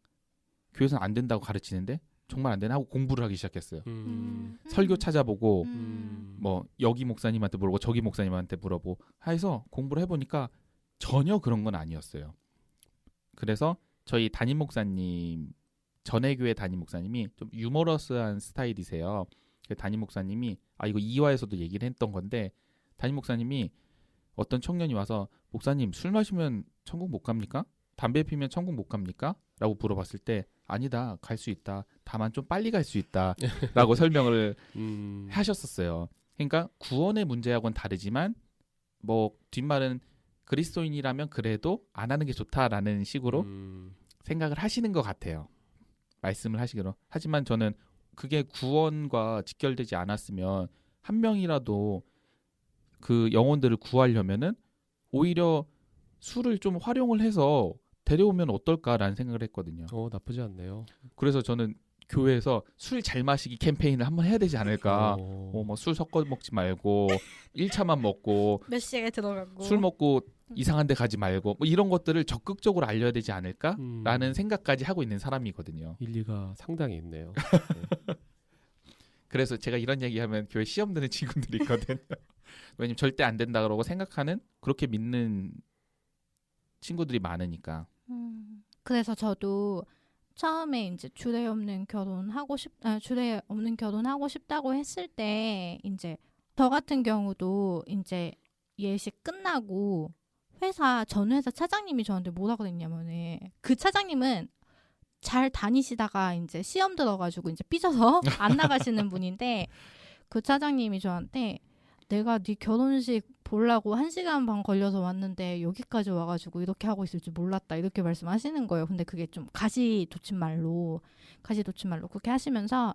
교회에서는 안 된다고 가르치는데 정말 안 되나 하고 공부를 하기 시작했어요. 설교 찾아보고 뭐 여기 목사님한테 물어보고 저기 목사님한테 물어보고 해서 공부를 해보니까 전혀 그런 건 아니었어요. 그래서 저희 담임 목사님 전해교회 담임 목사님이 좀 유머러스한 스타일이세요. 담임 목사님이 이거 2화에서도 얘기를 했던 건데 담임 목사님이 어떤 청년이 와서 목사님 술 마시면 천국 못 갑니까? 담배 피면 천국 못 갑니까? 라고 물어봤을 때 아니다 갈 수 있다 다만 좀 빨리 갈 수 있다 라고 설명을 하셨었어요. 그러니까 구원의 문제하고는 다르지만 뭐 뒷말은 그리스도인이라면 그래도 안 하는 게 좋다라는 식으로 생각을 하시는 것 같아요. 말씀을 하시기로. 하지만 저는 그게 구원과 직결되지 않았으면 한 명이라도 그 영혼들을 구하려면은 오히려 술을 좀 활용을 해서 데려오면 어떨까라는 생각을 했거든요. 나쁘지 않네요. 그래서 저는 교회에서 술 잘 마시기 캠페인을 한번 해야 되지 않을까. 뭐 술 섞어 먹지 말고 1차만 먹고 몇 시에 들어가고 술 먹고 이상한 데 가지 말고 뭐 이런 것들을 적극적으로 알려야 되지 않을까라는 생각까지 하고 있는 사람이거든요. 일리가 상당히 있네요. 네. 그래서 제가 이런 얘기하면 교회 시험 드는 친구들이 있거든요. 왜냐면 절대 안 된다 그러고 생각하는 그렇게 믿는 친구들이 많으니까. 그래서 저도 처음에 이제 주례 없는 결혼 하고 싶다고 했을 때 이제 저 같은 경우도 이제 예식 끝나고 전 회사 차장님이 저한테 뭐라고 그랬냐면은 그 차장님은 잘 다니시다가 이제 시험 들어가지고 이제 삐져서 안 나가시는 분인데 그 차장님이 저한테 내가 네 결혼식 보려고 1시간 반 걸려서 왔는데 여기까지 와가지고 이렇게 하고 있을 줄 몰랐다 이렇게 말씀하시는 거예요. 근데 그게 좀 가시돋침말로 그렇게 하시면서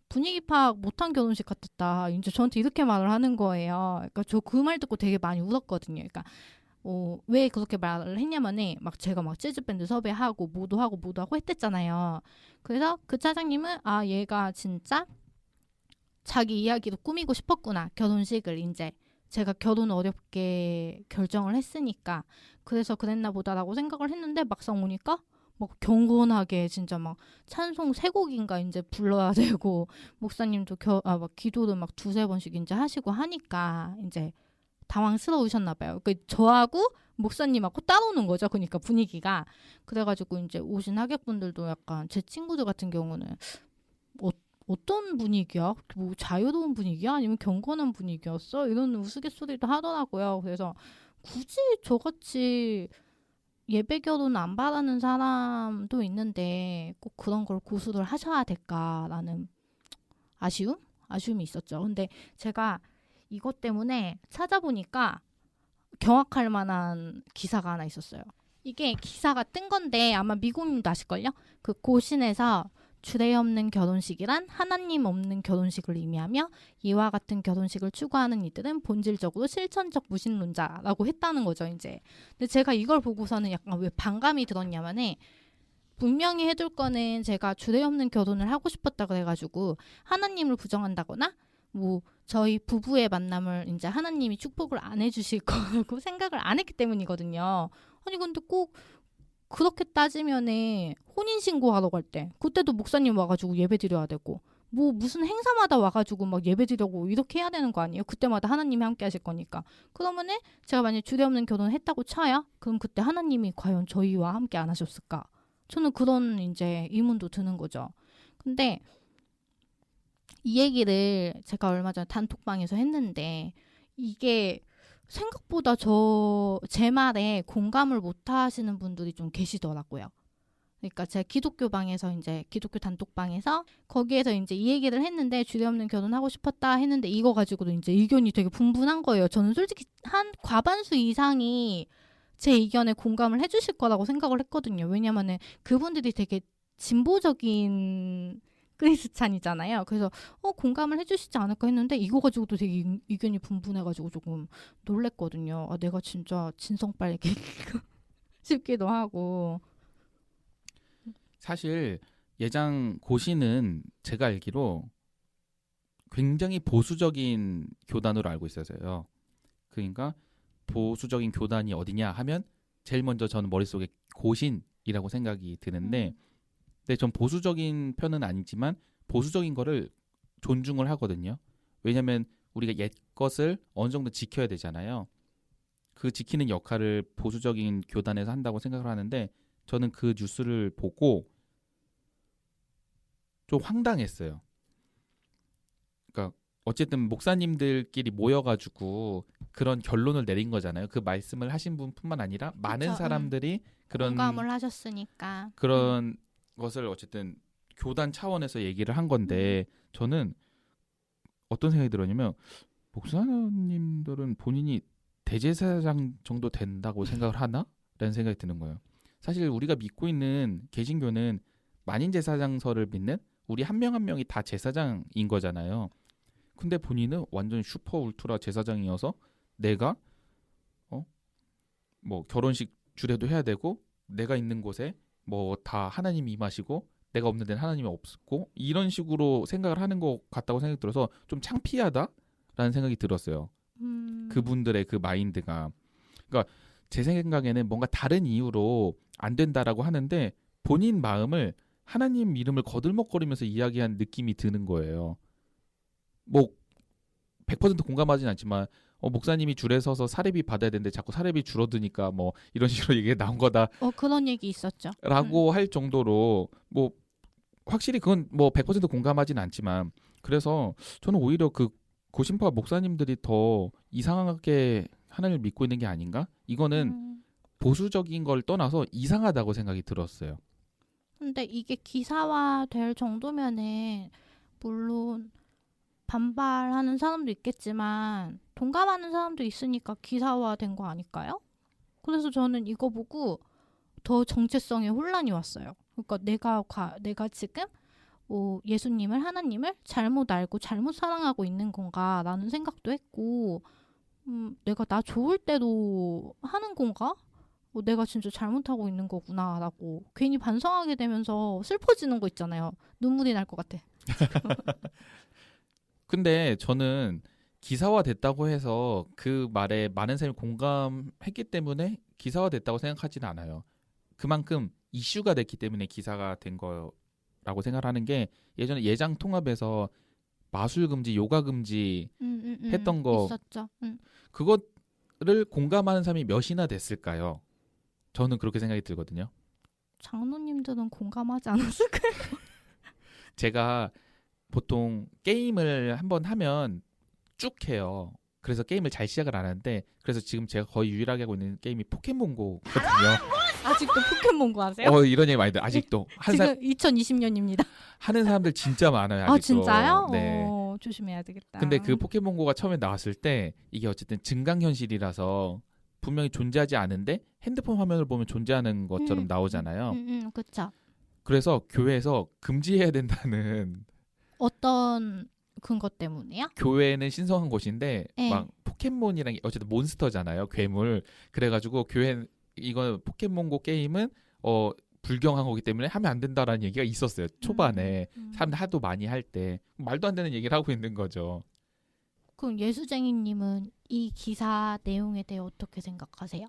분위기 파악 못한 결혼식 같았다. 이제 저한테 이렇게 말을 하는 거예요. 그러니까 저 그 말 듣고 되게 많이 울었거든요. 그러니까 왜 그렇게 말을 했냐면은 막 제가 막 재즈밴드 섭외하고 뭐도 하고 했댔잖아요. 그래서 그 차장님은 얘가 진짜 자기 이야기도 꾸미고 싶었구나. 결혼식을 이제 제가 결혼 어렵게 결정을 했으니까 그래서 그랬나 보다라고 생각을 했는데 막상 오니까 막 경건하게 진짜 막 찬송 3곡인가 이제 불러야 되고 목사님도 막 기도를 막 2-3번씩 이제 하시고 하니까 이제 당황스러우셨나 봐요. 그러니까 저하고 목사님하고 따로는 거죠. 그러니까 분위기가. 그래가지고 이제 오신 하객분들도 약간 제 친구들 같은 경우는 어떤 분위기야? 뭐 자유로운 분위기야? 아니면 경건한 분위기였어? 이런 우스갯소리도 하더라고요. 그래서 굳이 저같이 예배 결혼 안 바라는 사람도 있는데 꼭 그런 걸 고수를 하셔야 될까라는 아쉬움이 있었죠. 근데 제가 이것 때문에 찾아보니까 경악할 만한 기사가 하나 있었어요. 이게 기사가 뜬 건데 아마 미국님도 아실걸요? 그 고신에서 주례 없는 결혼식이란 하나님 없는 결혼식을 의미하며 이와 같은 결혼식을 추구하는 이들은 본질적으로 실천적 무신론자라고 했다는 거죠, 이제. 근데 제가 이걸 보고서는 약간 왜 반감이 들었냐면은 분명히 해둘 거는 제가 주례 없는 결혼을 하고 싶었다 그래가지고 하나님을 부정한다거나 뭐 저희 부부의 만남을 이제 하나님이 축복을 안 해주실 거라고 생각을 안 했기 때문이거든요. 아니 근데 꼭 그렇게 따지면은 혼인신고하러 갈 때 그때도 목사님 와가지고 예배드려야 되고 뭐 무슨 행사마다 와가지고 막 예배드리고 이렇게 해야 되는 거 아니에요? 그때마다 하나님이 함께 하실 거니까. 그러면은 제가 만약에 주례 없는 결혼을 했다고 쳐야 그럼 그때 하나님이 과연 저희와 함께 안 하셨을까? 저는 그런 이제 의문도 드는 거죠. 근데 이 얘기를 제가 얼마 전에 단톡방에서 했는데 이게 생각보다 제 말에 공감을 못 하시는 분들이 좀 계시더라고요. 그러니까 제가 기독교 방에서 이제 기독교 단톡방에서 거기에서 이제 이 얘기를 했는데 주례 없는 결혼하고 싶었다 했는데 이거 가지고도 이제 의견이 되게 분분한 거예요. 저는 솔직히 한 과반수 이상이 제 의견에 공감을 해주실 거라고 생각을 했거든요. 왜냐면은 그분들이 되게 진보적인 크리스찬이잖아요. 그래서 공감을 해주시지 않을까 했는데 이거 가지고도 되게 의견이 분분해가지고 조금 놀랬거든요. 아, 내가 진짜 진성빨개 싶기도 하고. 사실 예장 고시는 제가 알기로 굉장히 보수적인 교단으로 알고 있어서요. 그러니까 보수적인 교단이 어디냐 하면 제일 먼저 저는 머릿속에 고신이라고 생각이 드는데 근데 전 보수적인 편은 아니지만 보수적인 거를 존중을 하거든요. 왜냐하면 우리가 옛 것을 어느 정도 지켜야 되잖아요. 그 지키는 역할을 보수적인 교단에서 한다고 생각을 하는데 저는 그 뉴스를 보고 좀 황당했어요. 그러니까 어쨌든 목사님들끼리 모여가지고 그런 결론을 내린 거잖아요. 그 말씀을 하신 분뿐만 아니라 많은 그쵸, 사람들이 그런 공감을 하셨으니까. 그런 것을 어쨌든 교단 차원에서 얘기를 한 건데 저는 어떤 생각이 들었냐면 목사님들은 본인이 대제사장 정도 된다고 생각을 하나? 라는 생각이 드는 거예요. 사실 우리가 믿고 있는 개신교는 만인제사장서를 믿는 우리 한 명 한 명이 다 제사장인 거잖아요. 근데 본인은 완전 슈퍼 울트라 제사장이어서 내가 뭐 결혼식 주례도 해야 되고 내가 있는 곳에 뭐 다 하나님이 임하시고 내가 없는 데는 하나님이 없고 이런 식으로 생각을 하는 것 같다고 생각이 들어서 좀 창피하다라는 생각이 들었어요. 그분들의 그 마인드가. 그러니까 제 생각에는 뭔가 다른 이유로 안 된다라고 하는데 본인 마음을 하나님 이름을 거들먹거리면서 이야기한 느낌이 드는 거예요. 뭐 100% 공감하진 않지만 목사님이 줄에 서서 사례비 받아야 되는데 자꾸 사례비 줄어드니까 뭐 이런 식으로 얘기가 나온 거다. 그런 얘기 있었죠. 라고 할 정도로 뭐 확실히 그건 뭐 100% 공감하진 않지만 그래서 저는 오히려 그 고신파 목사님들이 더 이상하게 하나님을 믿고 있는 게 아닌가? 이거는 보수적인 걸 떠나서 이상하다고 생각이 들었어요. 근데 이게 기사화 될 정도면은 물론 반발하는 사람도 있겠지만 동감하는 사람도 있으니까 기사화 된 거 아닐까요? 그래서 저는 이거 보고 더 정체성에 혼란이 왔어요. 그러니까 내가 지금 예수님을 하나님을 잘못 알고 잘못 사랑하고 있는 건가라는 생각도 했고 내가 나 좋을 때도 하는 건가? 내가 진짜 잘못하고 있는 거구나라고 괜히 반성하게 되면서 슬퍼지는 거 있잖아요. 눈물이 날 것 같아. 근데 저는 기사화 됐다고 해서 그 말에 많은 사람이 공감했기 때문에 기사화 됐다고 생각하지는 않아요. 그만큼 이슈가 됐기 때문에 기사가 된 거라고 생각하는 게 예전에 예장 통합에서 마술 금지, 요가 금지 했던 거 있었죠. 그거를 공감하는 사람이 몇이나 됐을까요? 저는 그렇게 생각이 들거든요. 장로님들은 공감하지 않았을까요? 제가 보통 게임을 한번 하면 쭉 해요. 그래서 게임을 잘 시작을 안 하는데 그래서 지금 제가 거의 유일하게 하고 있는 게임이 포켓몬고거든요. 아직도 포켓몬고 하세요? 이런 얘기 많이 들어요. 아직도 지금 2020년입니다. 하는 사람들 진짜 많아요. 아직도. 아 진짜요? 네. 조심해야 되겠다. 근데 그 포켓몬고가 처음에 나왔을 때 이게 어쨌든 증강현실이라서 분명히 존재하지 않은데 핸드폰 화면을 보면 존재하는 것처럼 나오잖아요. 그렇죠. 그래서 교회에서 금지해야 된다는 어떤 근거 때문에요? 교회는 신성한 곳인데 네. 막 포켓몬이랑 어쨌든 몬스터잖아요. 괴물. 그래가지고 교회 이거 포켓몬고 게임은 불경한 거기 때문에 하면 안 된다라는 얘기가 있었어요. 초반에 사람들 하도 많이 할 때 말도 안 되는 얘기를 하고 있는 거죠. 그럼 예수쟁이님은 이 기사 내용에 대해 어떻게 생각하세요?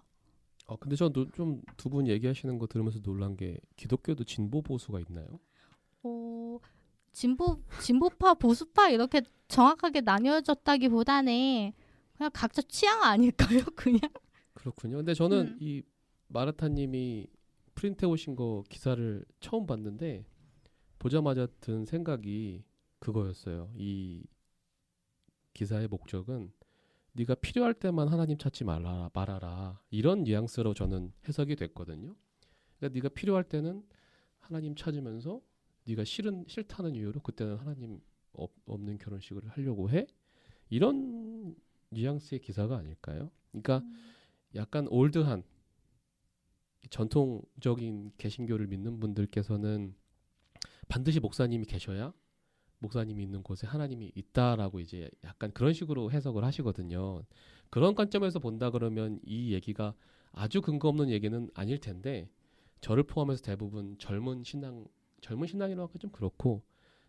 근데 전 좀 두 분 얘기하시는 거 들으면서 놀란 게 기독교도 진보 보수가 있나요? 진보파 보수파 이렇게 정확하게 나뉘어졌다기보다는 그냥 각자 취향 아닐까요? 그냥. 그렇군요. 근데 저는 이 마르타님이 프린트해 오신 거 기사를 처음 봤는데 보자마자 든 생각이 그거였어요. 이 기사의 목적은 네가 필요할 때만 하나님 찾지 말아라 이런 뉘앙스로 저는 해석이 됐거든요. 그러니까 네가 필요할 때는 하나님 찾으면서 네가 싫다는 이유로 그때는 하나님 없는 결혼식을 하려고 해? 이런 뉘앙스의 기사가 아닐까요? 그러니까 약간 올드한 전통적인 개신교를 믿는 분들께서는 반드시 목사님이 계셔야 목사님이 있는 곳에 하나님이 있다라고 이제 약간 그런 식으로 해석을 하시거든요. 그런 관점에서 본다 그러면 이 얘기가 아주 근거 없는 얘기는 아닐 텐데 저를 포함해서 대부분 젊은 신앙이라고 하기 좀 그렇고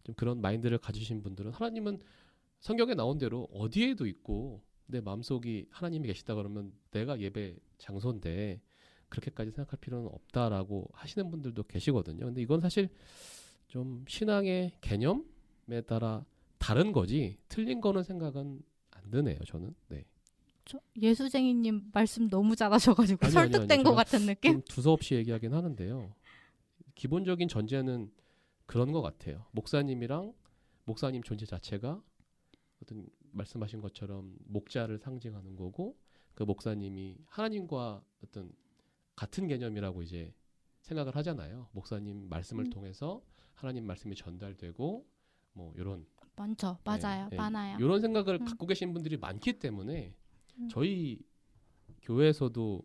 좀 그런 마인드를 가지신 분들은 하나님은 성경에 나온 대로 어디에도 있고 내 마음속이 하나님이 계시다 그러면 내가 예배 장소인데 그렇게까지 생각할 필요는 없다라고 하시는 분들도 계시거든요. 근데 이건 사실 좀 신앙의 개념에 따라 다른 거지 틀린 거는 생각은 안 드네요. 저는. 네. 예수쟁이님 말씀 너무 잘하셔가지고 아니요, 설득된 아니요. 것 같은 느낌? 좀 두서없이 얘기하긴 하는데요. 기본적인 전제는 그런 것 같아요. 목사님 존재 자체가 어떤 말씀하신 것처럼 목자를 상징하는 거고 그 목사님이 하나님과 어떤 같은 개념이라고 이제 생각을 하잖아요. 목사님 말씀을 통해서 하나님 말씀이 전달되고 뭐 이런 많죠. 맞아요. 많아요. 이런 생각을 갖고 계신 분들이 많기 때문에 저희 교회에서도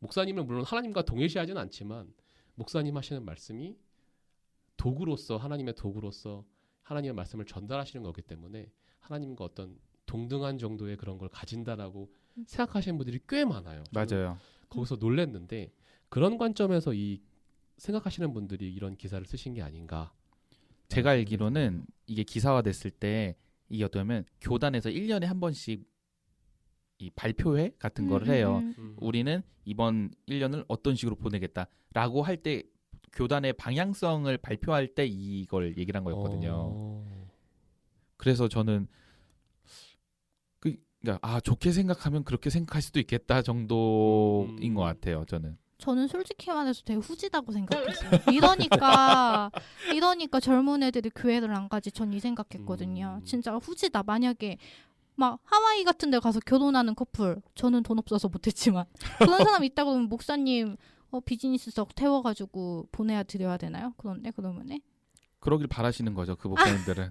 목사님은 물론 하나님과 동일시하지는 않지만 목사님 하시는 말씀이 하나님의 도구로서 하나님의 말씀을 전달하시는 거기 때문에 하나님과 어떤 동등한 정도의 그런 걸 가진다라고 생각하시는 분들이 꽤 많아요. 맞아요. 거기서 놀랐는데 그런 관점에서 이 생각하시는 분들이 이런 기사를 쓰신 게 아닌가. 제가 알기로는 이게 기사화됐을 때 이게 어떠면 교단에서 1년에 한 번씩 이 발표회 같은 거를 해요. 우리는 이번 1년을 어떤 식으로 보내겠다라고 할 때 교단의 방향성을 발표할 때 이걸 얘기를 한 거였거든요. 그래서 저는 그러니까 좋게 생각하면 그렇게 생각할 수도 있겠다 정도인 것 같아요. 저는 솔직히 말해서 되게 후지다고 생각했어요. 이러니까 젊은 애들이 교회를 안 가지 전 이 생각했거든요. 진짜 후지다. 만약에 막 하와이 같은 데 가서 결혼하는 커플 저는 돈 없어서 못했지만 그런 사람 있다 그러면 목사님 비즈니스석 태워가지고 드려야 되나요? 그러면은 그러길 바라시는 거죠. 그 목사님들은.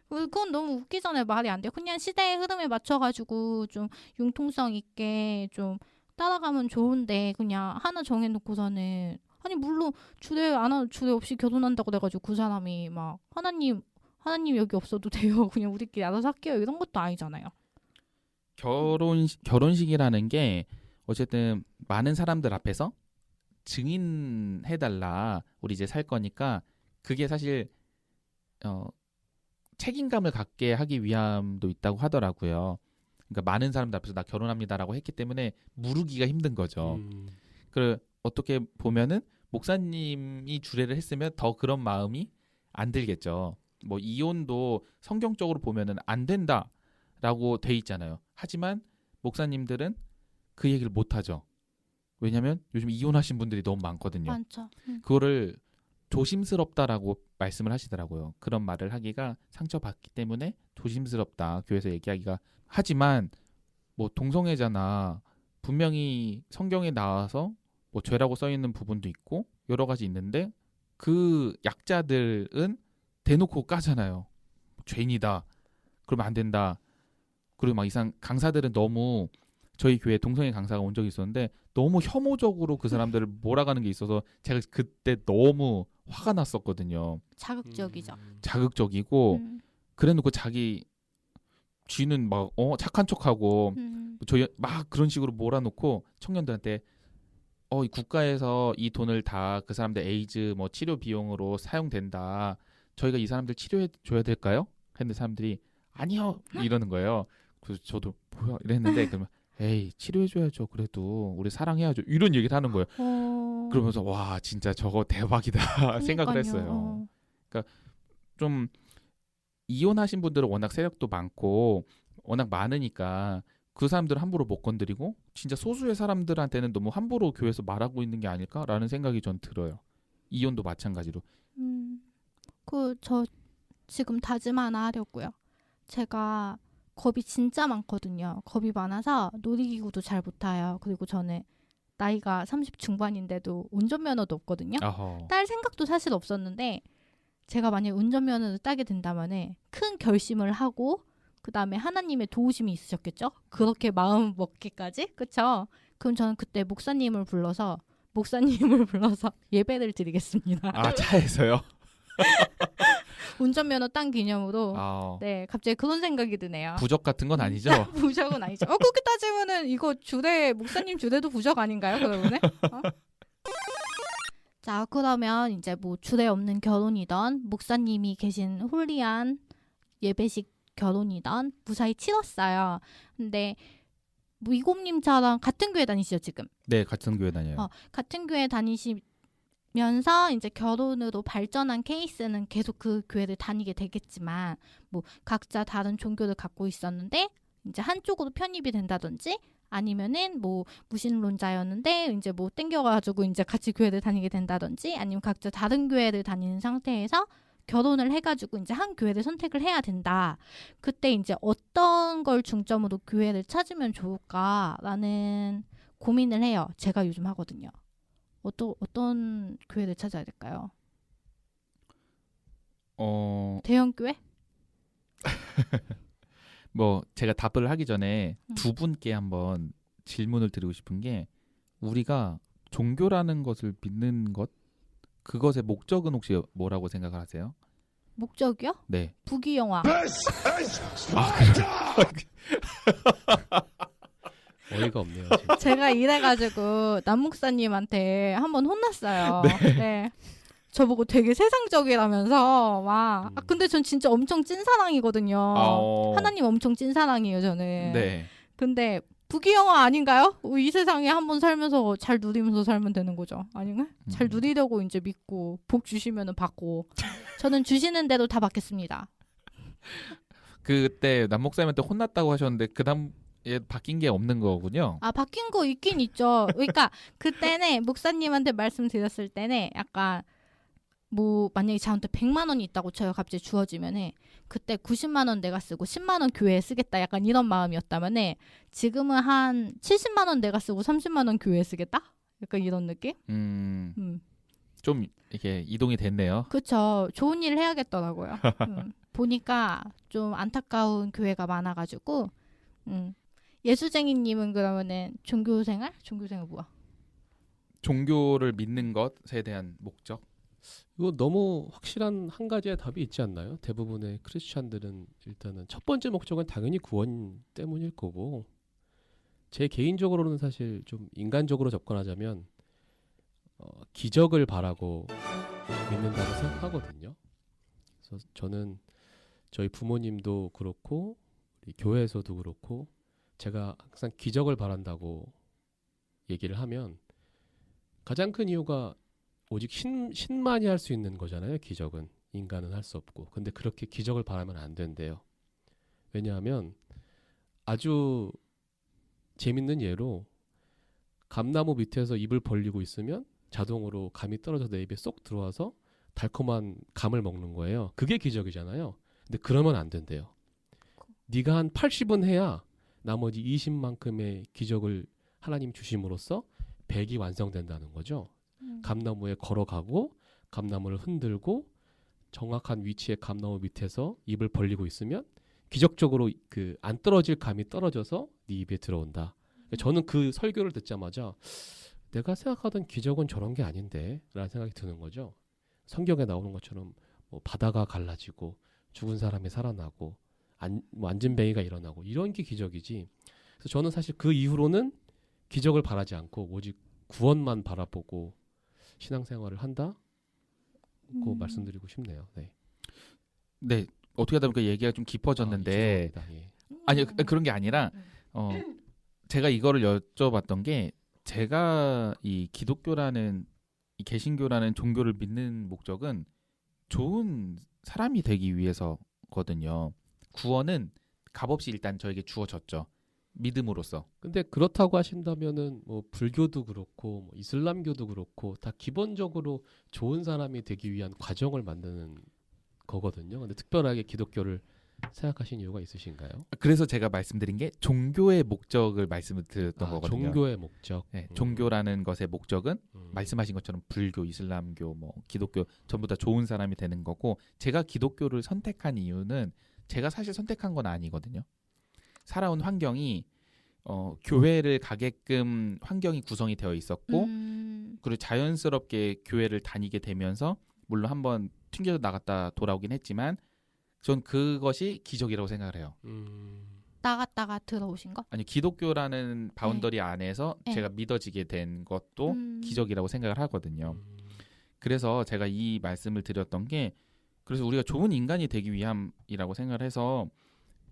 그건 너무 웃기잖아요. 말이 안 돼요. 그냥 시대의 흐름에 맞춰가지고 좀 융통성 있게 좀 따라가면 좋은데 그냥 하나 정해놓고서는 아니 물론 주례 없이 결혼한다고 그래가지고 그 사람이 막 하나님 여기 없어도 돼요. 그냥 우리끼리 알아서 할게요. 이런 것도 아니잖아요. 결혼식이라는 게 어쨌든 많은 사람들 앞에서 증인해달라. 우리 이제 살 거니까 그게 사실 책임감을 갖게 하기 위함도 있다고 하더라고요. 그러니까 많은 사람들 앞에서 나 결혼합니다라고 했기 때문에 무르기가 힘든 거죠. 어떻게 보면은 목사님이 주례를 했으면 더 그런 마음이 안 들겠죠. 뭐 이혼도 성경적으로 보면은 안 된다라고 돼 있잖아요. 하지만 목사님들은 그 얘기를 못 하죠. 왜냐하면 요즘 이혼하신 분들이 너무 많거든요. 많죠. 그거를 조심스럽다라고 말씀을 하시더라고요. 그런 말을 하기가 상처받기 때문에 조심스럽다 교회에서 얘기하기가. 하지만 뭐 동성애자나 분명히 성경에 나와서 뭐 죄라고 써 있는 부분도 있고 여러 가지 있는데 그 약자들은 대놓고 까잖아요. 죄인이다. 그러면 안 된다. 그리고 막 이상 강사들은 너무 저희 교회 동성애 강사가 온 적이 있었는데 너무 혐오적으로 그 사람들을 몰아가는 게 있어서 제가 그때 너무 화가 났었거든요. 자극적이죠. 자극적이고 음. 그래놓고 자기 쥐는 막 착한 척하고 저희 막 그런 식으로 몰아놓고 청년들한테 이 국가에서 이 돈을 다 그 사람들 에이즈 뭐 치료 비용으로 사용된다. 저희가 이 사람들 치료해 줘야 될까요? 했는데 사람들이 아니요 이러는 거예요. 그래서 저도 뭐야 이랬는데 그러면 에이 치료해 줘야죠. 그래도 우리 사랑해야죠. 이런 얘기를 하는 거예요. 그러면서 와 진짜 저거 대박이다 생각을 했어요. 그러니까 좀 이혼하신 분들은 워낙 세력도 많고 워낙 많으니까 그 사람들을 함부로 못 건드리고 진짜 소수의 사람들한테는 너무 함부로 교회에서 말하고 있는 게 아닐까라는 생각이 전 들어요. 이혼도 마찬가지로. 저 지금 다짐 하나 하려고요. 제가 겁이 진짜 많거든요. 겁이 많아서 놀이기구도 잘 못 타요. 그리고 저는 나이가 30 중반인데도 운전면허도 없거든요. 어허. 딸 생각도 사실 없었는데 제가 만약 운전면허를 따게 된다면 큰 결심을 하고 그 다음에 하나님의 도우심이 있으셨겠죠? 그렇게 마음 먹기까지? 그쵸? 그럼 저는 그때 목사님을 불러서 예배를 드리겠습니다. 아 차에서요? 운전면허 딴 기념으로. 아, 네, 갑자기 그런 생각이 드네요. 부적 같은 건 아니죠? 부적은 아니죠. 그렇게 따지면은 이거 목사님 주례도 부적 아닌가요? 그러면은? 자, 그러면 이제 뭐 주례 없는 결혼이던 목사님이 계신 홀리한 예배식 결혼이던 무사히 치렀어요. 근데 이곰님처럼 같은 교회 다니시죠 지금? 네, 같은 교회 다녀요. 같은 교회 다니시면서 이제 결혼으로 발전한 케이스는 계속 그 교회를 다니게 되겠지만 뭐 각자 다른 종교를 갖고 있었는데 이제 한쪽으로 편입이 된다든지 아니면은 뭐 무신론자였는데 이제 뭐 땡겨가지고 이제 같이 교회를 다니게 된다든지 아니면 각자 다른 교회를 다니는 상태에서 결혼을 해가지고 이제 한 교회를 선택을 해야 된다. 그때 이제 어떤 걸 중점으로 교회를 찾으면 좋을까라는 고민을 해요. 제가 요즘 하거든요. 어떤 교회를 찾아야 될까요? 대형 교회? 뭐 제가 답을 하기 전에 두 분께 한번 질문을 드리고 싶은 게 우리가 종교라는 것을 믿는 것 그것의 목적은 혹시 뭐라고 생각을 하세요? 목적이요? 네. 부귀영화. 어이가 없네요. 진짜. 제가 이래가지고 남 목사님한테 한번 혼났어요. 네. 저보고 되게 세상적이라면서 막. 근데 전 진짜 엄청 찐사랑이거든요. 하나님 엄청 찐사랑이에요 저는. 네. 근데 부귀영화 아닌가요? 이 세상에 한번 살면서 잘 누리면서 살면 되는 거죠. 아닌가? 잘 누리려고 이제 믿고 복 주시면은 받고 저는 주시는 대로 다 받겠습니다. 그때 남 목사님한테 혼났다고 하셨는데 그다음 에 바뀐 게 없는 거군요. 바뀐 거 있긴 있죠. 그러니까 그때는 목사님한테 말씀드렸을 때는 약간 뭐 만약에 저한테 100만 원이 있다고 쳐요. 갑자기 주어지면은 그때 90만 원 내가 쓰고 10만 원 교회에 쓰겠다. 약간 이런 마음이었다면은 지금은 한 70만 원 내가 쓰고 30만 원 교회에 쓰겠다. 약간 이런 느낌? 좀 이렇게 이동이 됐네요. 그렇죠. 좋은 일 해야겠더라고요. 보니까 좀 안타까운 교회가 많아가지고 예수쟁이님은 그러면은 종교생활 뭐야? 종교를 믿는 것에 대한 목적? 이거 너무 확실한 한 가지의 답이 있지 않나요? 대부분의 크리스찬들은 일단은 첫 번째 목적은 당연히 구원 때문일 거고 제 개인적으로는 사실 좀 인간적으로 접근하자면 기적을 바라고 믿는다고 생각하거든요. 그래서 저는 저희 부모님도 그렇고 우리 교회에서도 그렇고 제가 항상 기적을 바란다고 얘기를 하면 가장 큰 이유가 오직 신만이 할 수 있는 거잖아요. 기적은 인간은 할 수 없고 근데 그렇게 기적을 바라면 안 된대요. 왜냐하면 아주 재밌는 예로 감나무 밑에서 입을 벌리고 있으면 자동으로 감이 떨어져 내 입에 쏙 들어와서 달콤한 감을 먹는 거예요. 그게 기적이잖아요. 근데 그러면 안 된대요. 네가 한 80은 해야 나머지 20만큼의 기적을 하나님 주심으로써 100이 완성된다는 거죠. 감나무에 걸어가고 감나무를 흔들고 정확한 위치에 감나무 밑에서 입을 벌리고 있으면 기적적으로 그 안 떨어질 감이 떨어져서 네 입에 들어온다. 저는 그 설교를 듣자마자 내가 생각하던 기적은 저런 게 아닌데 라는 생각이 드는 거죠. 성경에 나오는 것처럼 뭐 바다가 갈라지고 죽은 사람이 살아나고 뭐 안진뱅이가 일어나고 이런 게 기적이지. 그래서 저는 사실 그 이후로는 기적을 바라지 않고 오직 구원만 바라보고 신앙생활을 한다고 말씀드리고 싶네요. 네. 네, 어떻게 하다 보니까 얘기가 좀 깊어졌는데 죄송합니다. 예. 아니 그런 게 아니라 제가 이거를 여쭤봤던 게 제가 이 기독교라는 이 개신교라는 종교를 믿는 목적은 좋은 사람이 되기 위해서거든요. 구원은 값없이 일단 저에게 주어졌죠. 믿음으로써. 근데 그렇다고 하신다면은 뭐 불교도 그렇고 뭐 이슬람교도 그렇고 다 기본적으로 좋은 사람이 되기 위한 과정을 만드는 거거든요. 근데 특별하게 기독교를 생각하신 이유가 있으신가요? 그래서 제가 말씀드린 게 종교의 목적을 말씀을 드렸던 거거든요. 종교의 목적. 네, 종교라는 것의 목적은 말씀하신 것처럼 불교, 이슬람교, 뭐 기독교 전부 다 좋은 사람이 되는 거고 제가 기독교를 선택한 이유는 제가 사실 선택한 건 아니거든요. 살아온 환경이 교회를 가게끔 환경이 구성이 되어 있었고 그리고 자연스럽게 교회를 다니게 되면서 물론 한번 튕겨져 나갔다 돌아오긴 했지만 전 그것이 기적이라고 생각을 해요. 나갔다가 들어오신 거? 아니 기독교라는 바운더리 네. 안에서 네. 제가 믿어지게 된 것도 기적이라고 생각을 하거든요. 그래서 제가 이 말씀을 드렸던 게 그래서 우리가 좋은 인간이 되기 위함이라고 생각을 해서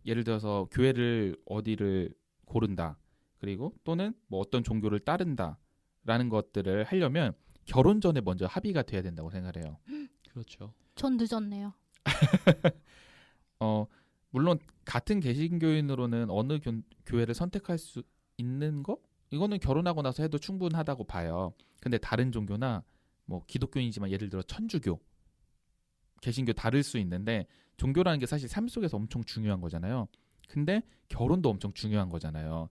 예를 들어서 교회를 어디를 고른다 그리고 또는 뭐 어떤 종교를 따른다라는 것들을 하려면 결혼 전에 먼저 합의가 돼야 된다고 생각을 해요. 그렇죠. 전 늦었네요. 물론 같은 개신교인으로는 어느 교회를 선택할 수 있는 거? 이거는 결혼하고 나서 해도 충분하다고 봐요. 근데 다른 종교나 뭐 기독교인이지만 예를 들어 천주교, 개신교 다를 수 있는데 종교라는 게 사실 삶 속에서 엄청 중요한 거잖아요. 근데 결혼도 엄청 중요한 거잖아요.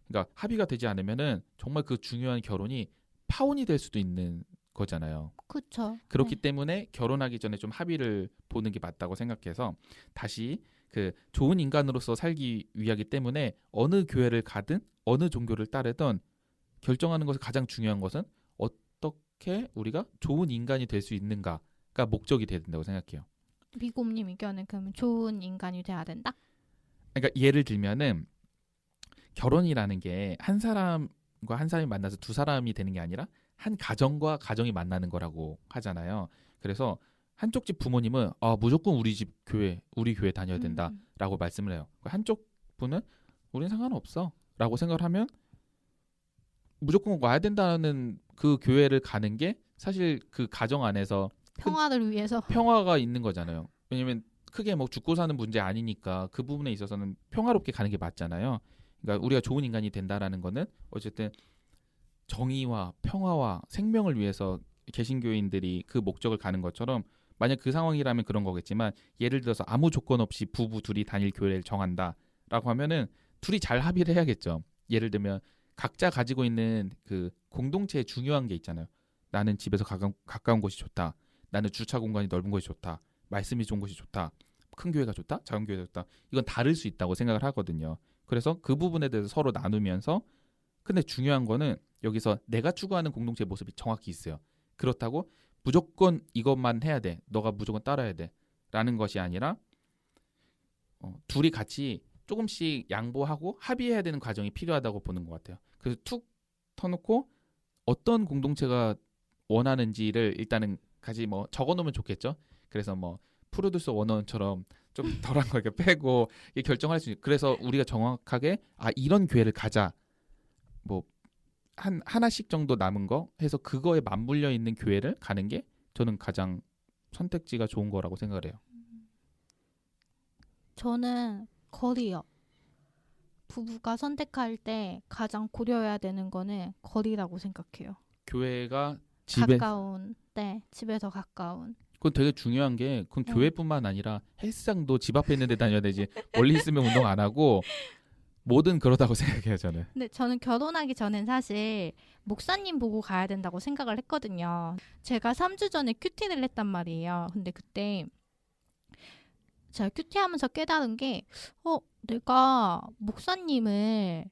그러니까 합의가 되지 않으면은 정말 그 중요한 결혼이 파혼이 될 수도 있는 거잖아요. 그렇죠. 그렇기 때문에 결혼하기 전에 좀 합의를 보는 게 맞다고 생각해서 다시 그 좋은 인간으로서 살기 위하기 때문에 어느 교회를 가든 어느 종교를 따르든 결정하는 것이 가장 중요한 것은 어떻게 우리가 좋은 인간이 될 수 있는가가 목적이 돼야 된다고 생각해요. 미곰님 의견은 그러면 좋은 인간이 돼야 된다? 그러니까 예를 들면은 결혼이라는 게 한 사람과 한 사람이 만나서 두 사람이 되는 게 아니라 한 가정과 가정이 만나는 거라고 하잖아요. 그래서 한쪽 집 부모님은 무조건 우리 집 교회, 우리 교회 다녀야 된다라고 말씀을 해요. 한쪽 분은 우리는 상관없어 라고 생각을 하면 무조건 와야 된다는 그 교회를 가는 게 사실 그 가정 안에서 평화를 위해서. 평화가 있는 거잖아요. 왜냐면 크게 뭐 죽고 사는 문제 아니니까 그 부분에 있어서는 평화롭게 가는 게 맞잖아요. 그러니까 우리가 좋은 인간이 된다라는 거는 어쨌든 정의와 평화와 생명을 위해서 개신교인들이 그 목적을 가는 것처럼 만약 그 상황이라면 그런 거겠지만 예를 들어서 아무 조건 없이 부부 둘이 다닐 교회를 정한다라고 하면은 둘이 잘 합의를 해야겠죠. 예를 들면 각자 가지고 있는 그 공동체에 중요한 게 있잖아요. 나는 집에서 가까운 곳이 좋다. 나는 주차 공간이 넓은 곳이 좋다. 말씀이 좋은 곳이 좋다. 큰 교회가 좋다. 작은 교회가 좋다. 이건 다를 수 있다고 생각을 하거든요. 그래서 그 부분에 대해서 서로 나누면서 근데 중요한 거는 여기서 내가 추구하는 공동체의 모습이 정확히 있어요. 그렇다고 무조건 이것만 해야 돼. 너가 무조건 따라야 돼. 라는 것이 아니라 둘이 같이 조금씩 양보하고 합의해야 되는 과정이 필요하다고 보는 것 같아요. 그래서 툭 터놓고 어떤 공동체가 원하는지를 일단은 같이 뭐 적어놓으면 좋겠죠. 그래서 뭐 프로듀서 원원처럼 좀 덜한 거 이렇게 빼고 결정할 수 있는. 그래서 우리가 정확하게 이런 교회를 가자. 뭐 하나씩 정도 남은 거 해서 그거에 맞물려 있는 교회를 가는 게 저는 가장 선택지가 좋은 거라고 생각을 해요. 저는 거리요. 부부가 선택할 때 가장 고려해야 되는 거는 거리라고 생각해요. 교회가 집에 가까운, 네, 집에서 가까운. 그건 되게 중요한 게 그건 교회뿐만 아니라 헬스장도 집 앞에 있는 데 다녀야 되지 멀리 있으면 운동 안 하고 뭐든 그러다고 생각해요 저는. 근데 저는 결혼하기 전엔 사실 목사님 보고 가야 된다고 생각을 했거든요. 제가 3주 전에 큐티를 했단 말이에요. 근데 그때 제가 큐티하면서 깨달은 게 내가 목사님을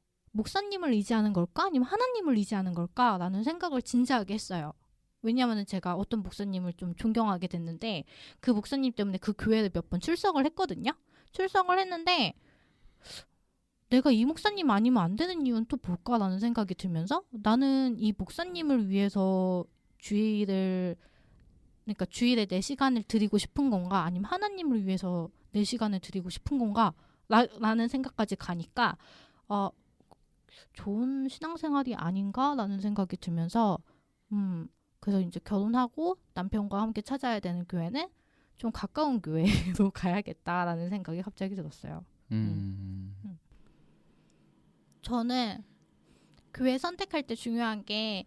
의지하는 걸까? 아니면 하나님을 의지하는 걸까? 라는 생각을 진지하게 했어요. 왜냐하면 제가 어떤 목사님을 좀 존경하게 됐는데 그 목사님 때문에 그 교회를 몇 번 출석을 했거든요. 출석을 했는데 내가 이 목사님 아니면 안 되는 이유는 또 뭘까라는 생각이 들면서 나는 이 목사님을 위해서 주일에 내 시간을 드리고 싶은 건가 아니면 하나님을 위해서 내 시간을 드리고 싶은 건가 라는 생각까지 가니까 좋은 신앙생활이 아닌가라는 생각이 들면서 그래서 이제 결혼하고 남편과 함께 찾아야 되는 교회는 좀 가까운 교회로 가야겠다라는 생각이 갑자기 들었어요. 저는 교회 선택할 때 중요한 게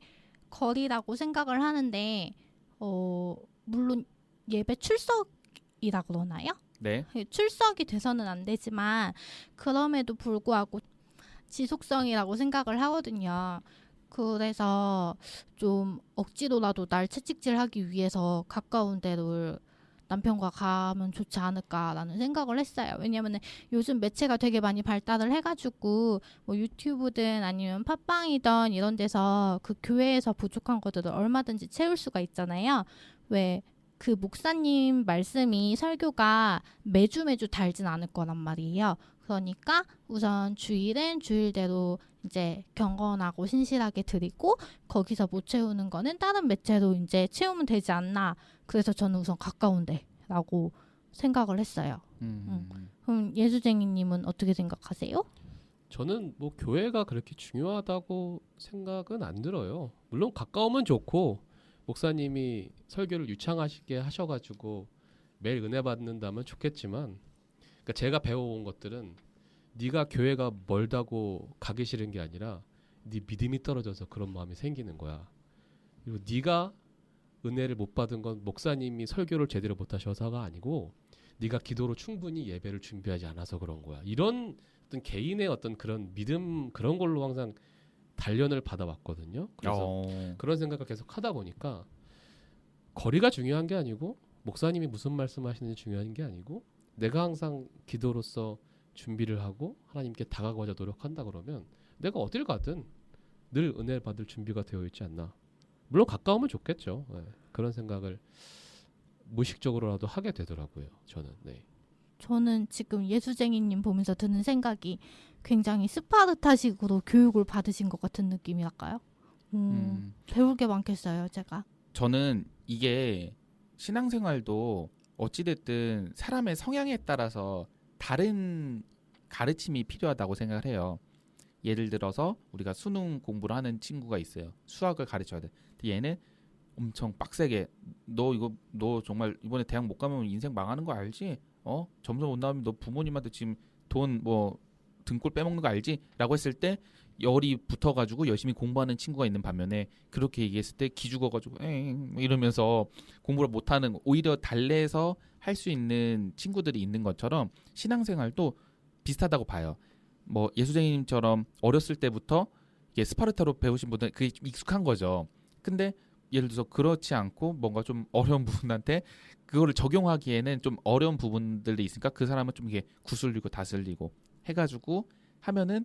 거리라고 생각을 하는데 물론 예배 출석이라 그러나요? 네. 출석이 돼서는 안 되지만 그럼에도 불구하고 지속성이라고 생각을 하거든요. 그래서 좀 억지로라도 날 채찍질하기 위해서 가까운 데로 남편과 가면 좋지 않을까라는 생각을 했어요. 왜냐하면 요즘 매체가 되게 많이 발달을 해가지고 뭐 유튜브든 아니면 팟빵이든 이런 데서 그 교회에서 부족한 것들을 얼마든지 채울 수가 있잖아요. 왜 그 목사님 말씀이 설교가 매주 달진 않을 거란 말이에요. 그러니까 우선 주일은 주일대로 이제 경건하고 신실하게 드리고 거기서 못 채우는 거는 다른 매체로 이제 채우면 되지 않나. 그래서 저는 우선 가까운 데라고 생각을 했어요. 그럼 예수쟁이님은 어떻게 생각하세요? 저는 뭐 교회가 그렇게 중요하다고 생각은 안 들어요. 물론 가까우면 좋고 목사님이 설교를 유창하시게 하셔가지고 매일 은혜 받는다면 좋겠지만, 그러니까 제가 배워온 것들은 네가 교회가 멀다고 가기 싫은 게 아니라 네 믿음이 떨어져서 그런 마음이 생기는 거야. 그리고 네가 은혜를 못 받은 건 목사님이 설교를 제대로 못 하셔서가 아니고 네가 기도로 충분히 예배를 준비하지 않아서 그런 거야. 이런 어떤 개인의 어떤 그런 믿음 그런 걸로 항상 단련을 받아왔거든요. 그래서 그런 생각을 계속 하다 보니까 거리가 중요한 게 아니고 목사님이 무슨 말씀하시는지 중요한 게 아니고 내가 항상 기도로서 준비를 하고 하나님께 다가가고자 노력한다 그러면 내가 어딜 가든 늘 은혜를 받을 준비가 되어 있지 않나. 물론 가까우면 좋겠죠. 네. 그런 생각을 무의식적으로라도 하게 되더라고요. 저는. 네. 저는 지금 예수쟁이님 보면서 드는 생각이 굉장히 스파르타식으로 교육을 받으신 것 같은 느낌이랄까요? 배울 게 많겠어요, 제가. 저는 이게 신앙생활도 어찌됐든 사람의 성향에 따라서 다른 가르침이 필요하다고 생각을 해요. 예를 들어서 우리가 수능 공부를 하는 친구가 있어요. 수학을 가르쳐야 돼. 근데 얘는 엄청 빡세게 너 정말 이번에 대학 못 가면 인생 망하는 거 알지? 점점 못 나오면 너 부모님한테 지금 돈 뭐 등골 빼먹는 거 알지? 라고 했을 때 열이 붙어가지고 열심히 공부하는 친구가 있는 반면에 그렇게 얘기했을 때 기죽어가지고 이러면서 공부를 못하는 오히려 달래서 할 수 있는 친구들이 있는 것처럼 신앙생활도 비슷하다고 봐요. 뭐 예수쟁이님처럼 어렸을 때부터 이게 스파르타로 배우신 분들은 그게 좀 익숙한 거죠. 근데 예를 들어서 그렇지 않고 뭔가 좀 어려운 부분한테 그거를 적용하기에는 좀 어려운 부분들이 있으니까 그 사람은 좀 이게 구슬리고 다슬리고 해가지고 하면은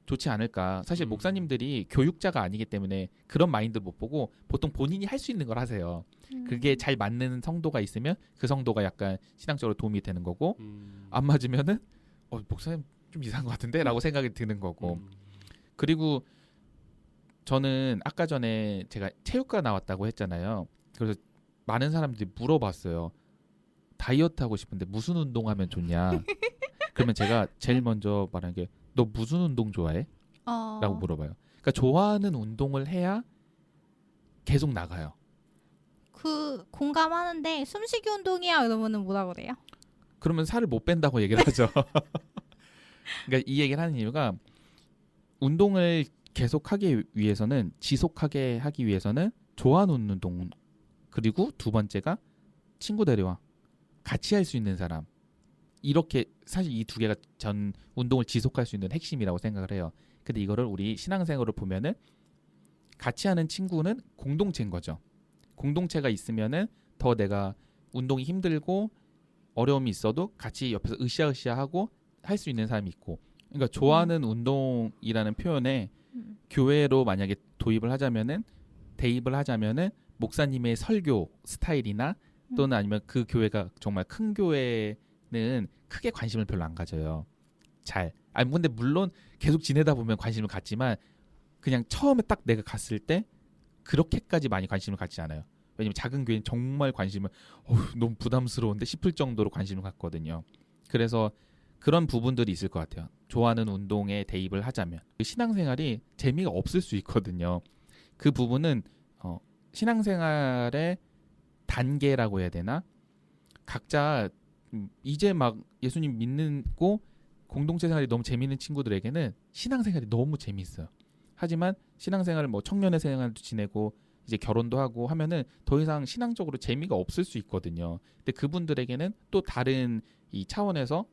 좋지 않을까. 사실 목사님들이 교육자가 아니기 때문에 그런 마인드 못 보고 보통 본인이 할 수 있는 걸 하세요. 그게 잘 맞는 성도가 있으면 그 성도가 약간 신앙적으로 도움이 되는 거고 안 맞으면은 목사님 좀 이상한 것 같은데 라고 생각이 드는 거고. 그리고 저는 아까 전에 제가 체육과 나왔다고 했잖아요. 그래서 많은 사람들이 물어봤어요. 다이어트 하고 싶은데 무슨 운동하면 좋냐. 그러면 제가 제일 먼저 말하는 게 너 무슨 운동 좋아해? 라고 물어봐요. 그러니까 좋아하는 운동을 해야 계속 나가요. 그 공감하는데 숨쉬기 운동이야 이러면은 뭐라 그래요? 그러면 살을 못 뺀다고 얘기를 하죠. 그러니까 이 얘기를 하는 이유가 운동을 계속하기 위해서는 지속하게 하기 위해서는 좋아하는 운동 그리고 두 번째가 친구 데려와. 같이 할 수 있는 사람. 이렇게 사실 이 두 개가 전 운동을 지속할 수 있는 핵심이라고 생각을 해요. 근데 이거를 우리 신앙생활을 보면은 같이 하는 친구는 공동체인 거죠. 공동체가 있으면은 더 내가 운동이 힘들고 어려움이 있어도 같이 옆에서 으쌰으쌰하고 할 수 있는 사람이 있고. 그러니까 좋아하는 운동이라는 표현에 교회로 만약에 도입을 하자면은 대입을 하자면은 목사님의 설교 스타일이나 또는 아니면 그 교회가 정말 큰 교회는 크게 관심을 별로 안 가져요. 잘. 아니 근데 물론 계속 지내다 보면 관심을 갖지만 그냥 처음에 딱 내가 갔을 때 그렇게까지 많이 관심을 갖지 않아요. 왜냐면 작은 교회는 정말 관심을 너무 부담스러운데 싶을 정도로 관심을 갖거든요. 그래서 그런 부분들이 있을 것 같아요. 좋아하는 운동에 대입을 하자면 신앙생활이 재미가 없을 수 있거든요. 그 부분은 신앙생활의 단계라고 해야 되나? 각자 이제 막 예수님 믿고 공동체 생활이 너무 재미있는 친구들에게는 신앙생활이 너무 재미있어요. 하지만 신앙생활을 뭐 청년의 생활도 지내고 이제 결혼도 하고 하면은 더 이상 신앙적으로 재미가 없을 수 있거든요. 근데 그분들에게는 또 다른 이 차원에서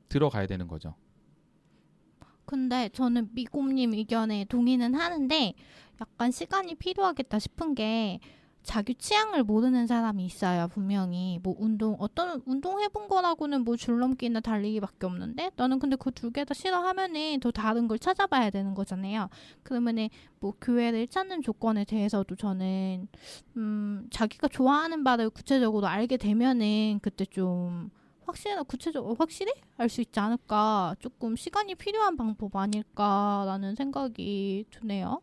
들어가야 되는 거죠. 근데 저는 미곰님 의견에 동의는 하는데 약간 시간이 필요하겠다 싶은 게 자기 취향을 모르는 사람이 있어요. 분명히 뭐 어떤 운동 해본 거라고는 뭐 줄넘기나 달리기밖에 없는데 나는 근데 그 두 개 다 싫어하면은 더 다른 걸 찾아봐야 되는 거잖아요. 그러면은 뭐 교회를 찾는 조건에 대해서도 저는 자기가 좋아하는 바를 구체적으로 알게 되면은 그때 좀 구체적으로 확실히 알 수 있지 않을까. 조금 시간이 필요한 방법 아닐까라는 생각이 드네요.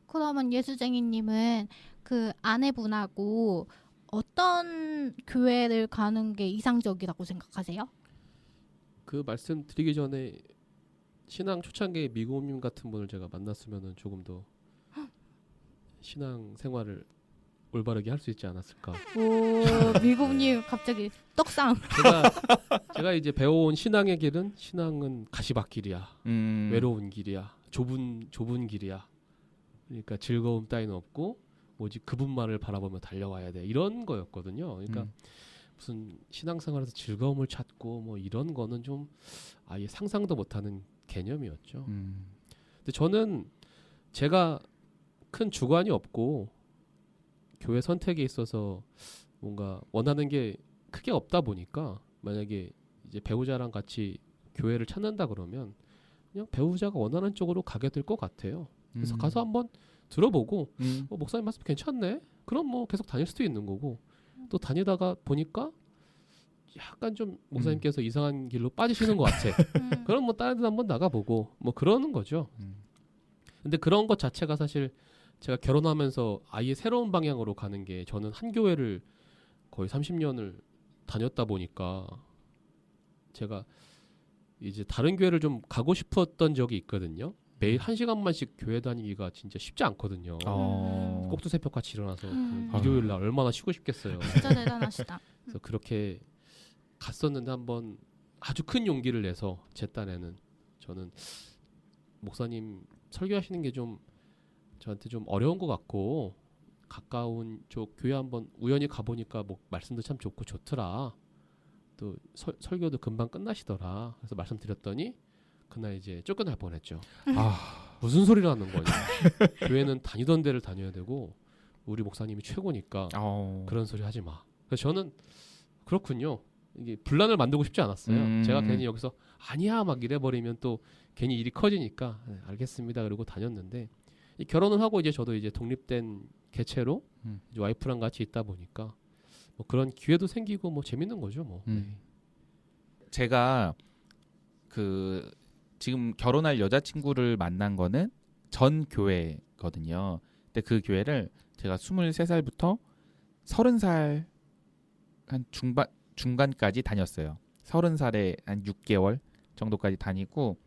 그러면 예수쟁이님은 그 아내분하고 어떤 교회를 가는 게 이상적이라고 생각하세요? 그 말씀 드리기 전에 신앙 초창기의 미고님 같은 분을 제가 만났으면은 조금 더 신앙 생활을 올바르게 할 수 있지 않았을까. 오, 미국님 갑자기 떡상. 제가 이제 배워온 신앙의 길은 신앙은 가시밭길이야. 외로운 길이야. 좁은 길이야. 그러니까 즐거움 따위는 없고 오직 그분만을 바라보며 달려와야 돼. 이런 거였거든요. 그러니까 무슨 신앙생활에서 즐거움을 찾고 뭐 이런 거는 좀 아예 상상도 못하는 개념이었죠. 근데 저는 제가 큰 주관이 없고 교회 선택에 있어서 뭔가 원하는 게 크게 없다 보니까 만약에 이제 배우자랑 같이 교회를 찾는다 그러면 그냥 배우자가 원하는 쪽으로 가게 될 것 같아요. 그래서 가서 한번 들어보고 목사님 말씀 괜찮네? 그럼 뭐 계속 다닐 수도 있는 거고 또 다니다가 보니까 약간 좀 목사님께서 이상한 길로 빠지시는 것 같아. 그럼 뭐 다른 데 한번 나가보고 뭐 그러는 거죠. 근데 그런 것 자체가 사실 제가 결혼하면서 아예 새로운 방향으로 가는 게 저는 한 교회를 거의 30년을 다녔다 보니까 제가 이제 다른 교회를 좀 가고 싶었던 적이 있거든요. 매일 1시간만씩 교회 다니기가 진짜 쉽지 않거든요. 꼭두 새벽같이 일어나서 일요일 날 얼마나 쉬고 싶겠어요. 진짜 대단하시다. 그래서 그렇게 갔었는데 한번 아주 큰 용기를 내서 제 딴에는 저는 목사님 설교하시는 게 좀 저한테 좀 어려운 것 같고 가까운 쪽 교회 한번 우연히 가보니까 뭐 말씀도 참 좋고 좋더라. 또 설교도 금방 끝나시더라. 그래서 말씀드렸더니 그날 이제 쫓겨날 뻔했죠. 무슨 소리를 하는 거냐. 교회는 다니던 데를 다녀야 되고 우리 목사님이 최고니까 그런 소리 하지 마. 그래서 저는 그렇군요. 이게 분란을 만들고 싶지 않았어요. 제가 괜히 여기서 아니야 막 이래버리면 또 괜히 일이 커지니까 네, 알겠습니다. 그러고 다녔는데 이 결혼을 하고 이제 저도 이제 독립된 개체로 이제 와이프랑 같이 있다 보니까 뭐 그런 기회도 생기고 뭐 재밌는 거죠 뭐. 제가 그 지금 결혼할 여자친구를 만난 거는 전 교회거든요. 근데 그 교회를 제가 23살부터 30살 한 중간까지 다녔어요. 30살에 한 6개월 정도까지 다니고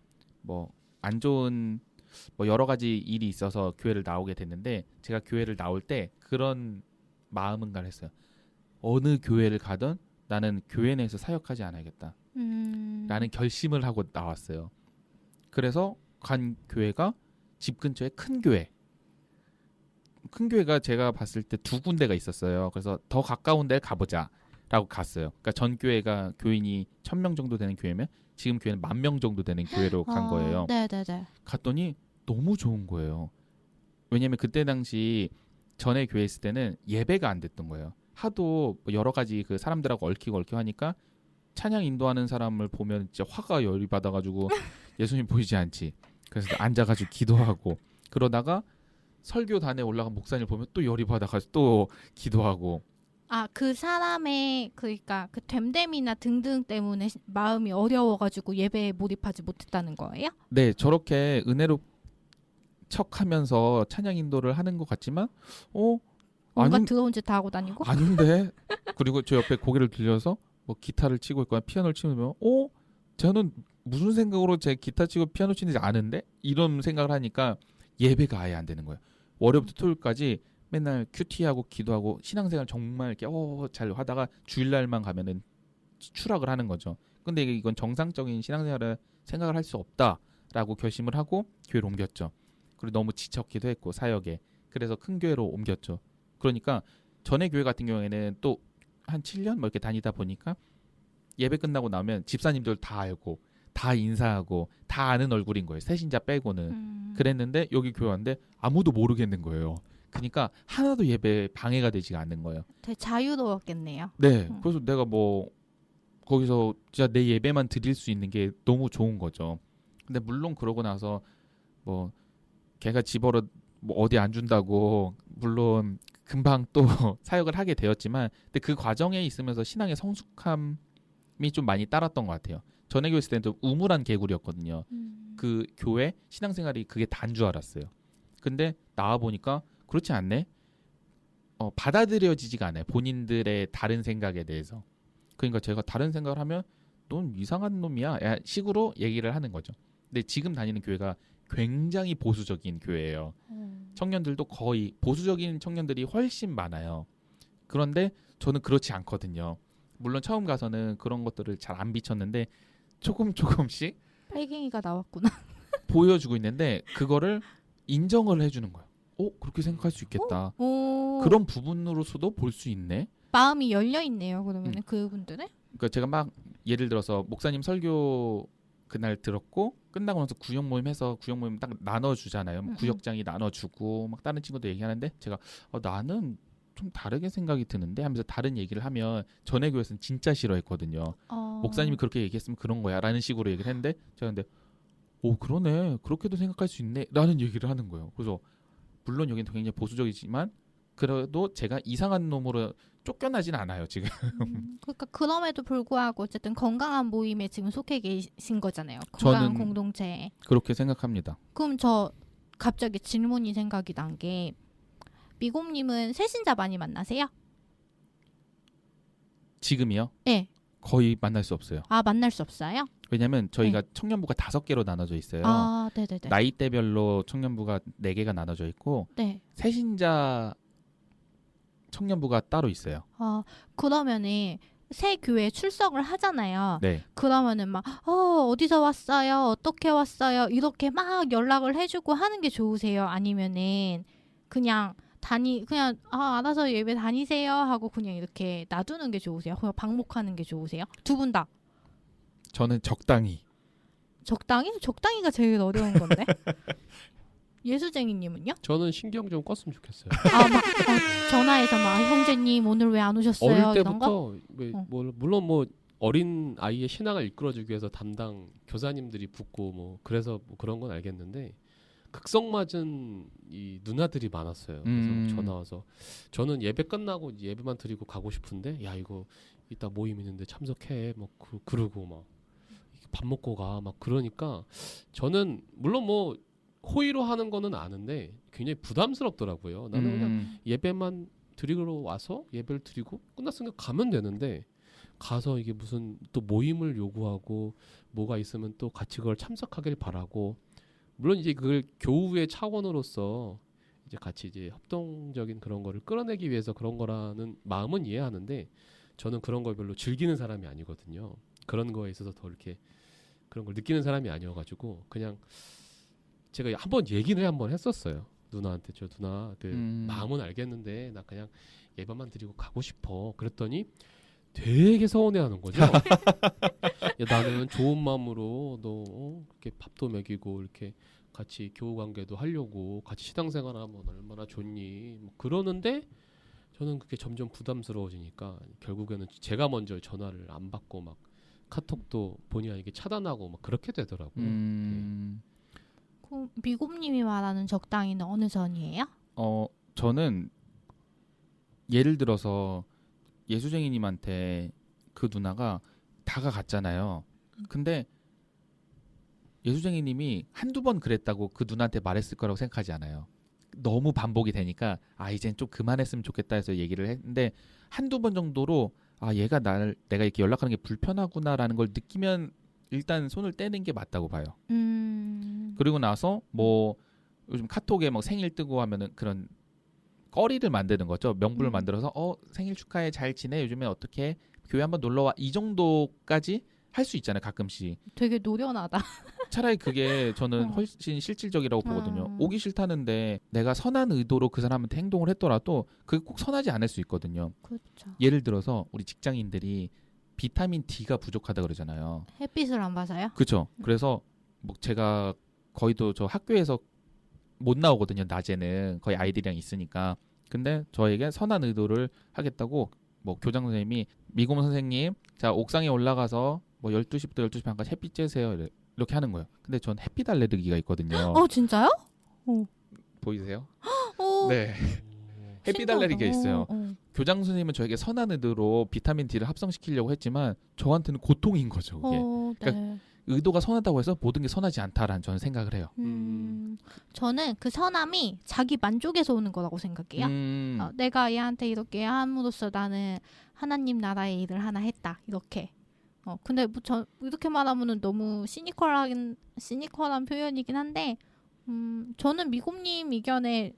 뭐 안 좋은 뭐 여러 가지 일이 있어서 교회를 나오게 됐는데 제가 교회를 나올 때 그런 마음은가 했어요. 어느 교회를 가든 나는 교회 내에서 사역하지 않아야겠다. 라는 결심을 하고 나왔어요. 그래서 간 교회가 집 근처에 큰 교회. 큰 교회가 제가 봤을 때 2군데가 있었어요. 그래서 더 가까운 데 가보자. 라고 갔어요. 그러니까 전 교회가 교인이 1,000명 정도 되는 교회면 지금 교회는 10,000명 정도 되는 교회로 간 거예요. 네네네. 갔더니 너무 좋은 거예요. 왜냐면 그때 당시 전에 교회 있을 때는 예배가 안 됐던 거예요. 하도 뭐 여러 가지 그 사람들하고 얽히고 하니까 찬양 인도하는 사람을 보면 진짜 화가 열이 받아가지고 예수님 보이지 않지. 그래서 앉아가지고 기도하고 그러다가 설교단에 올라간 목사님 보면 또 열이 받아가지고 또 기도하고. 아, 그 사람의 그러니까 그 됨됨이나 등등 때문에 마음이 어려워가지고 예배에 몰입하지 못했다는 거예요? 네, 저렇게 은혜로 척하면서 찬양 인도를 하는 것 같지만 뭔가 아닌, 더러운 짓 다 하고 다니고? 아닌데. 그리고 저 옆에 고개를 들려서 뭐 기타를 치고 있거나 피아노를 치면 저는 무슨 생각으로 제 기타 치고 피아노 치는지 아는데 이런 생각을 하니까 예배가 아예 안 되는 거예요. 월요일부터 토요일까지 맨날 큐티하고 기도하고 신앙생활 정말 이렇게 잘 하다가 주일날만 가면은 추락을 하는 거죠. 근데 이건 정상적인 신앙생활을 생각을 할 수 없다라고 결심을 하고 교회로 옮겼죠. 그리고 너무 지쳤기도 했고 사역에. 그래서 큰 교회로 옮겼죠. 그러니까 전에 교회 같은 경우에는 또 한 7년 뭐 이렇게 다니다 보니까 예배 끝나고 나면 집사님들 다 알고 다 인사하고 다 아는 얼굴인 거예요. 새신자 빼고는. 그랬는데 여기 교회 왔는데 아무도 모르겠는 거예요. 그러니까 하나도 예배에 방해가 되지가 않는 거예요. 되게 자유로웠겠네요. 네. 그래서 내가 뭐 거기서 진짜 내 예배만 드릴 수 있는 게 너무 좋은 거죠. 근데 물론 그러고 나서 뭐 걔가 집어러 뭐 어디 안 준다고 물론 금방 또 사역을 하게 되었지만 근데 그 과정에 있으면서 신앙의 성숙함이 좀 많이 따랐던 것 같아요. 전에 교회 있을 때는 좀 우물한 개구리였거든요. 그 교회 신앙생활이 그게 다인 줄 알았어요. 근데 나와 보니까 그렇지 않네. 받아들여지지가 않아요. 본인들의 다른 생각에 대해서. 그러니까 제가 다른 생각을 하면 넌 이상한 놈이야 식으로 얘기를 하는 거죠. 근데 지금 다니는 교회가 굉장히 보수적인 교회예요. 청년들도 거의 보수적인 청년들이 훨씬 많아요. 그런데 저는 그렇지 않거든요. 물론 처음 가서는 그런 것들을 잘 안 비쳤는데 조금씩 빨갱이가 나왔구나. 보여주고 있는데 그거를 인정을 해주는 거예요. 그렇게 생각할 수 있겠다. 오. 그런 부분으로서도 볼 수 있네. 마음이 열려 있네요. 그러면 그분들은? 그러니까 제가 막 예를 들어서 목사님 설교 그날 들었고 끝나고 나서 구역 모임 해서 구역 모임 딱 나눠주잖아요. 구역장이 나눠주고 막 다른 친구도 얘기하는데 제가 나는 좀 다르게 생각이 드는데 하면서 다른 얘기를 하면 전에 교회에서는 진짜 싫어했거든요. 목사님이 그렇게 얘기했으면 그런 거야 라는 식으로 얘기를 했는데 제가 근데 그러네 그렇게도 생각할 수 있네 라는 얘기를 하는 거예요. 그래서 물론 여기는 굉장히 보수적이지만 그래도 제가 이상한 놈으로 쫓겨나진 않아요 지금. 그러니까 그럼에도 불구하고 어쨌든 건강한 모임에 지금 속해 계신 거잖아요. 건강한 저는 공동체에. 그렇게 생각합니다. 그럼 저 갑자기 질문이 생각이 난 게 미곰님은 새신자 많이 만나세요? 지금이요? 네. 거의 만날 수 없어요. 만날 수 없어요? 왜냐면 저희가 청년부가 5개로 나눠져 있어요. 네네네. 나이대별로 청년부가 4개가 나눠져 있고 네. 새신자 청년부가 따로 있어요. 그러면은 새 교회에 출석을 하잖아요. 네. 그러면은 막 어디서 왔어요? 어떻게 왔어요? 이렇게 막 연락을 해주고 하는 게 좋으세요? 아니면은 그냥 알아서 예배 다니세요 하고 그냥 이렇게 놔두는 게 좋으세요? 그냥 방목하는 게 좋으세요? 두 분 다. 저는 적당히. 적당히? 적당히가 제일 어려운 건데. 예수쟁이님은요? 저는 신경 좀 껐으면 좋겠어요. 막 전화해서 막 형제님 오늘 왜 안 오셨어요? 어릴 이런 거? 때부터 물론 뭐 어린 아이의 신앙을 이끌어주기 위해서 담당 교사님들이 붙고 뭐 그래서 뭐 그런 건 알겠는데 극성 맞은 이 누나들이 많았어요. 그래서 전화 와서 저는 예배 끝나고 예배만 드리고 가고 싶은데 야 이거 이따 모임 있는데 참석해 뭐 그러고 막 밥 먹고 가 막 그러니까 저는 물론 뭐 호의로 하는 거는 아는데 굉장히 부담스럽더라고요. 나는 그냥 예배만 드리러 와서 예배를 드리고 끝났으니까 가면 되는데 가서 이게 무슨 또 모임을 요구하고 뭐가 있으면 또 같이 그걸 참석하길 바라고 물론 이제 그걸 교우의 차원으로서 이제 같이 이제 협동적인 그런 거를 끌어내기 위해서 그런 거라는 마음은 이해하는데 저는 그런 걸 별로 즐기는 사람이 아니거든요. 그런 거에 있어서 더 이렇게 그런 걸 느끼는 사람이 아니어가지고 그냥 제가 한번 얘기를 한번 했었어요. 누나한테 누나 마음은 알겠는데 나 그냥 예배만 드리고 가고 싶어. 그랬더니 되게 서운해하는 거죠. 야, 나는 좋은 마음으로 너 이렇게 밥도 먹이고 이렇게 같이 교우 관계도 하려고 같이 신앙생활하면 얼마나 좋니? 뭐 그러는데 저는 그게 점점 부담스러워지니까 결국에는 제가 먼저 전화를 안 받고 막 카톡도 본의 아니게 차단하고 막 그렇게 되더라고요. 그 미곰님이 말하는 적당히는 어느 선이에요? 저는 예를 들어서 예수쟁이님한테 그 누나가 다가갔잖아요. 근데 예수쟁이님이 한두 번 그랬다고 그 누나한테 말했을 거라고 생각하지 않아요. 너무 반복이 되니까 이젠 좀 그만했으면 좋겠다 해서 얘기를 했는데 한두 번 정도로 얘가 내가 이렇게 연락하는 게 불편하구나라는 걸 느끼면 일단 손을 떼는 게 맞다고 봐요. 그리고 나서 뭐 요즘 카톡에 뭐 생일 뜨고 하면은 그런 거리를 만드는 거죠. 명분을 만들어서 생일 축하해, 잘 지내, 요즘에 어떻게 교회 한번 놀러 와, 이 정도까지 할 수 있잖아요. 가끔씩. 되게 노련하다. 차라리 그게 저는 훨씬 실질적이라고 보거든요. 오기 싫다는데 내가 선한 의도로 그 사람한테 행동을 했더라도 그게 꼭 선하지 않을 수 있거든요. 그렇죠. 예를 들어서 우리 직장인들이 비타민 D가 부족하다 그러잖아요. 햇빛을 안 봐서요? 그렇죠. 그래서 뭐 제가 거의도 저 학교에서 못 나오거든요. 낮에는 거의 아이들이랑 있으니까. 근데 저에게 선한 의도를 하겠다고 뭐 교장 선생님이 미공 선생님 자 옥상에 올라가서 뭐 12시부터 12시 반까지 햇빛 쬐세요. 이렇게 하는 거예요. 근데 전 햇빛 알레르기가 있거든요. 진짜요? 보이세요? 오, 네. 햇빛 신기하다. 알레르기가 있어요. 교장 선생님은 저에게 선한 의도로 비타민 D를 합성시키려고 했지만 저한테는 고통인 거죠. 그게. 네. 그러니까 의도가 선하다고 해서 모든 게 선하지 않다라는 저는 생각을 해요. 저는 그 선함이 자기 만족에서 오는 거라고 생각해요. 내가 얘한테 이렇게 함으로써 나는 하나님 나라의 일을 하나 했다. 이렇게. 근데 뭐 이렇게 말하면은 너무 시니컬한 표현이긴 한데, 저는 미곰님 의견에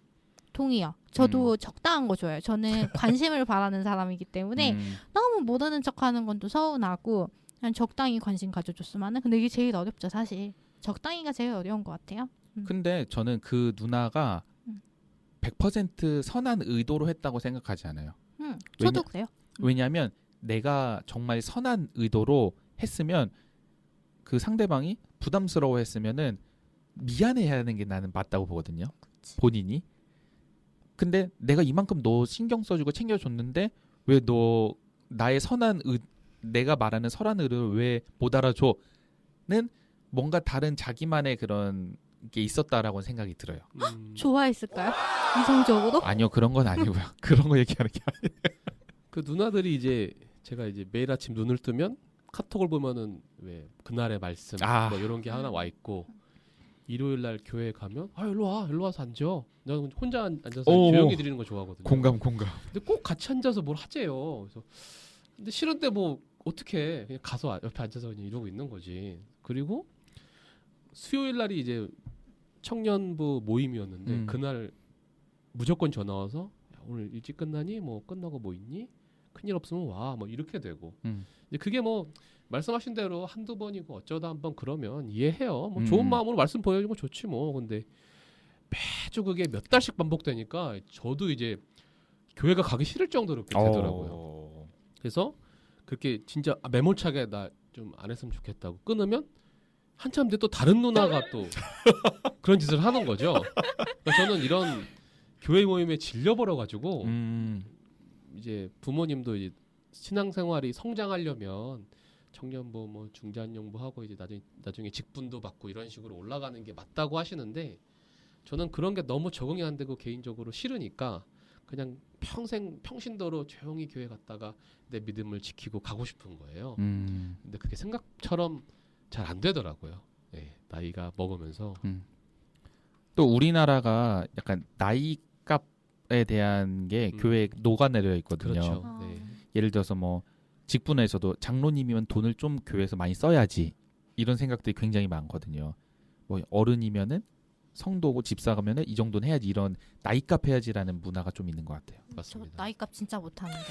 동의요. 저도 적당한 거 좋아해요. 저는 관심을 바라는 사람이기 때문에 너무 모르는 척하는 건 또 서운하고 그냥 적당히 관심 가져줬으면은. 근데 이게 제일 어렵죠, 사실. 적당히가 제일 어려운 것 같아요. 근데 저는 그 누나가 100% 선한 의도로 했다고 생각하지 않아요. 저도 그래요. 왜냐하면 내가 정말 선한 의도로 했으면 그 상대방이 부담스러워 했으면은 미안해야 하는 게 나는 맞다고 보거든요. 그치. 본인이. 근데 내가 이만큼 너 신경 써주고 챙겨줬는데 왜 너 나의 내가 말하는 선한 의도를 왜 못 알아줘?는 뭔가 다른 자기만의 그런 게 있었다라고 생각이 들어요. 좋아했을까요? 이성적으로? 아니요, 그런 건 아니고요. 그런 거 얘기하는 게 아니에요. 그 누나들이 이제 제가 이제 매일 아침 눈을 뜨면 카톡을 보면은 왜 그날의 말씀 뭐 이런 게 하나 와 있고 일요일 날 교회에 가면 일로 와서 앉아. 난 혼자 앉아서 조용히 드리는 거 좋아하거든요. 공감. 근데 꼭 같이 앉아서 뭘 하재요. 그래서 근데 싫은데 뭐 어떻게 그냥 가서 옆에 앉아서 그냥 이러고 있는 거지. 그리고 수요일 날이 이제 청년부 모임이었는데 그날 무조건 전화 와서 야, 오늘 일찍 끝나니? 뭐 끝나고 뭐 있니? 큰일 없으면 와. 뭐 이렇게 되고. 근데 그게 뭐 말씀하신 대로 한두 번이고 어쩌다 한번 그러면 이해해요. 뭐 좋은 마음으로 말씀 보여주고 좋지 뭐. 근데 매주 그게 몇 달씩 반복되니까 저도 이제 교회가 가기 싫을 정도로 그렇게 되더라고요. 그래서 그렇게 진짜 매몰차게 나 좀 안 했으면 좋겠다고 끊으면 한참 뒤에 또 다른 누나가 또 그런 짓을 하는 거죠. 그러니까 저는 이런 교회 모임에 질려버려가지고 이제 부모님도 이제 신앙생활이 성장하려면 청년부 뭐 중장년부 하고 이제 나중에 직분도 받고 이런 식으로 올라가는 게 맞다고 하시는데 저는 그런 게 너무 적응이 안 되고 개인적으로 싫으니까 그냥 평신도로 조용히 교회 갔다가 내 믿음을 지키고 가고 싶은 거예요. 근데 그게 생각처럼 잘 안 되더라고요. 네, 나이가 먹으면서. 또 우리나라가 약간 나이 값에 대한 게 교회에 녹아내려 있거든요. 그렇죠. 네. 예를 들어서 뭐 직분에서도 장로님이면 돈을 좀 교회에서 많이 써야지 이런 생각들이 굉장히 많거든요. 뭐 어른이면은 성도고 집사가면은 이 정도는 해야지 이런 나이값 해야지라는 문화가 좀 있는 것 같아요. 맞습니다. 저 나이값 진짜 못하는데.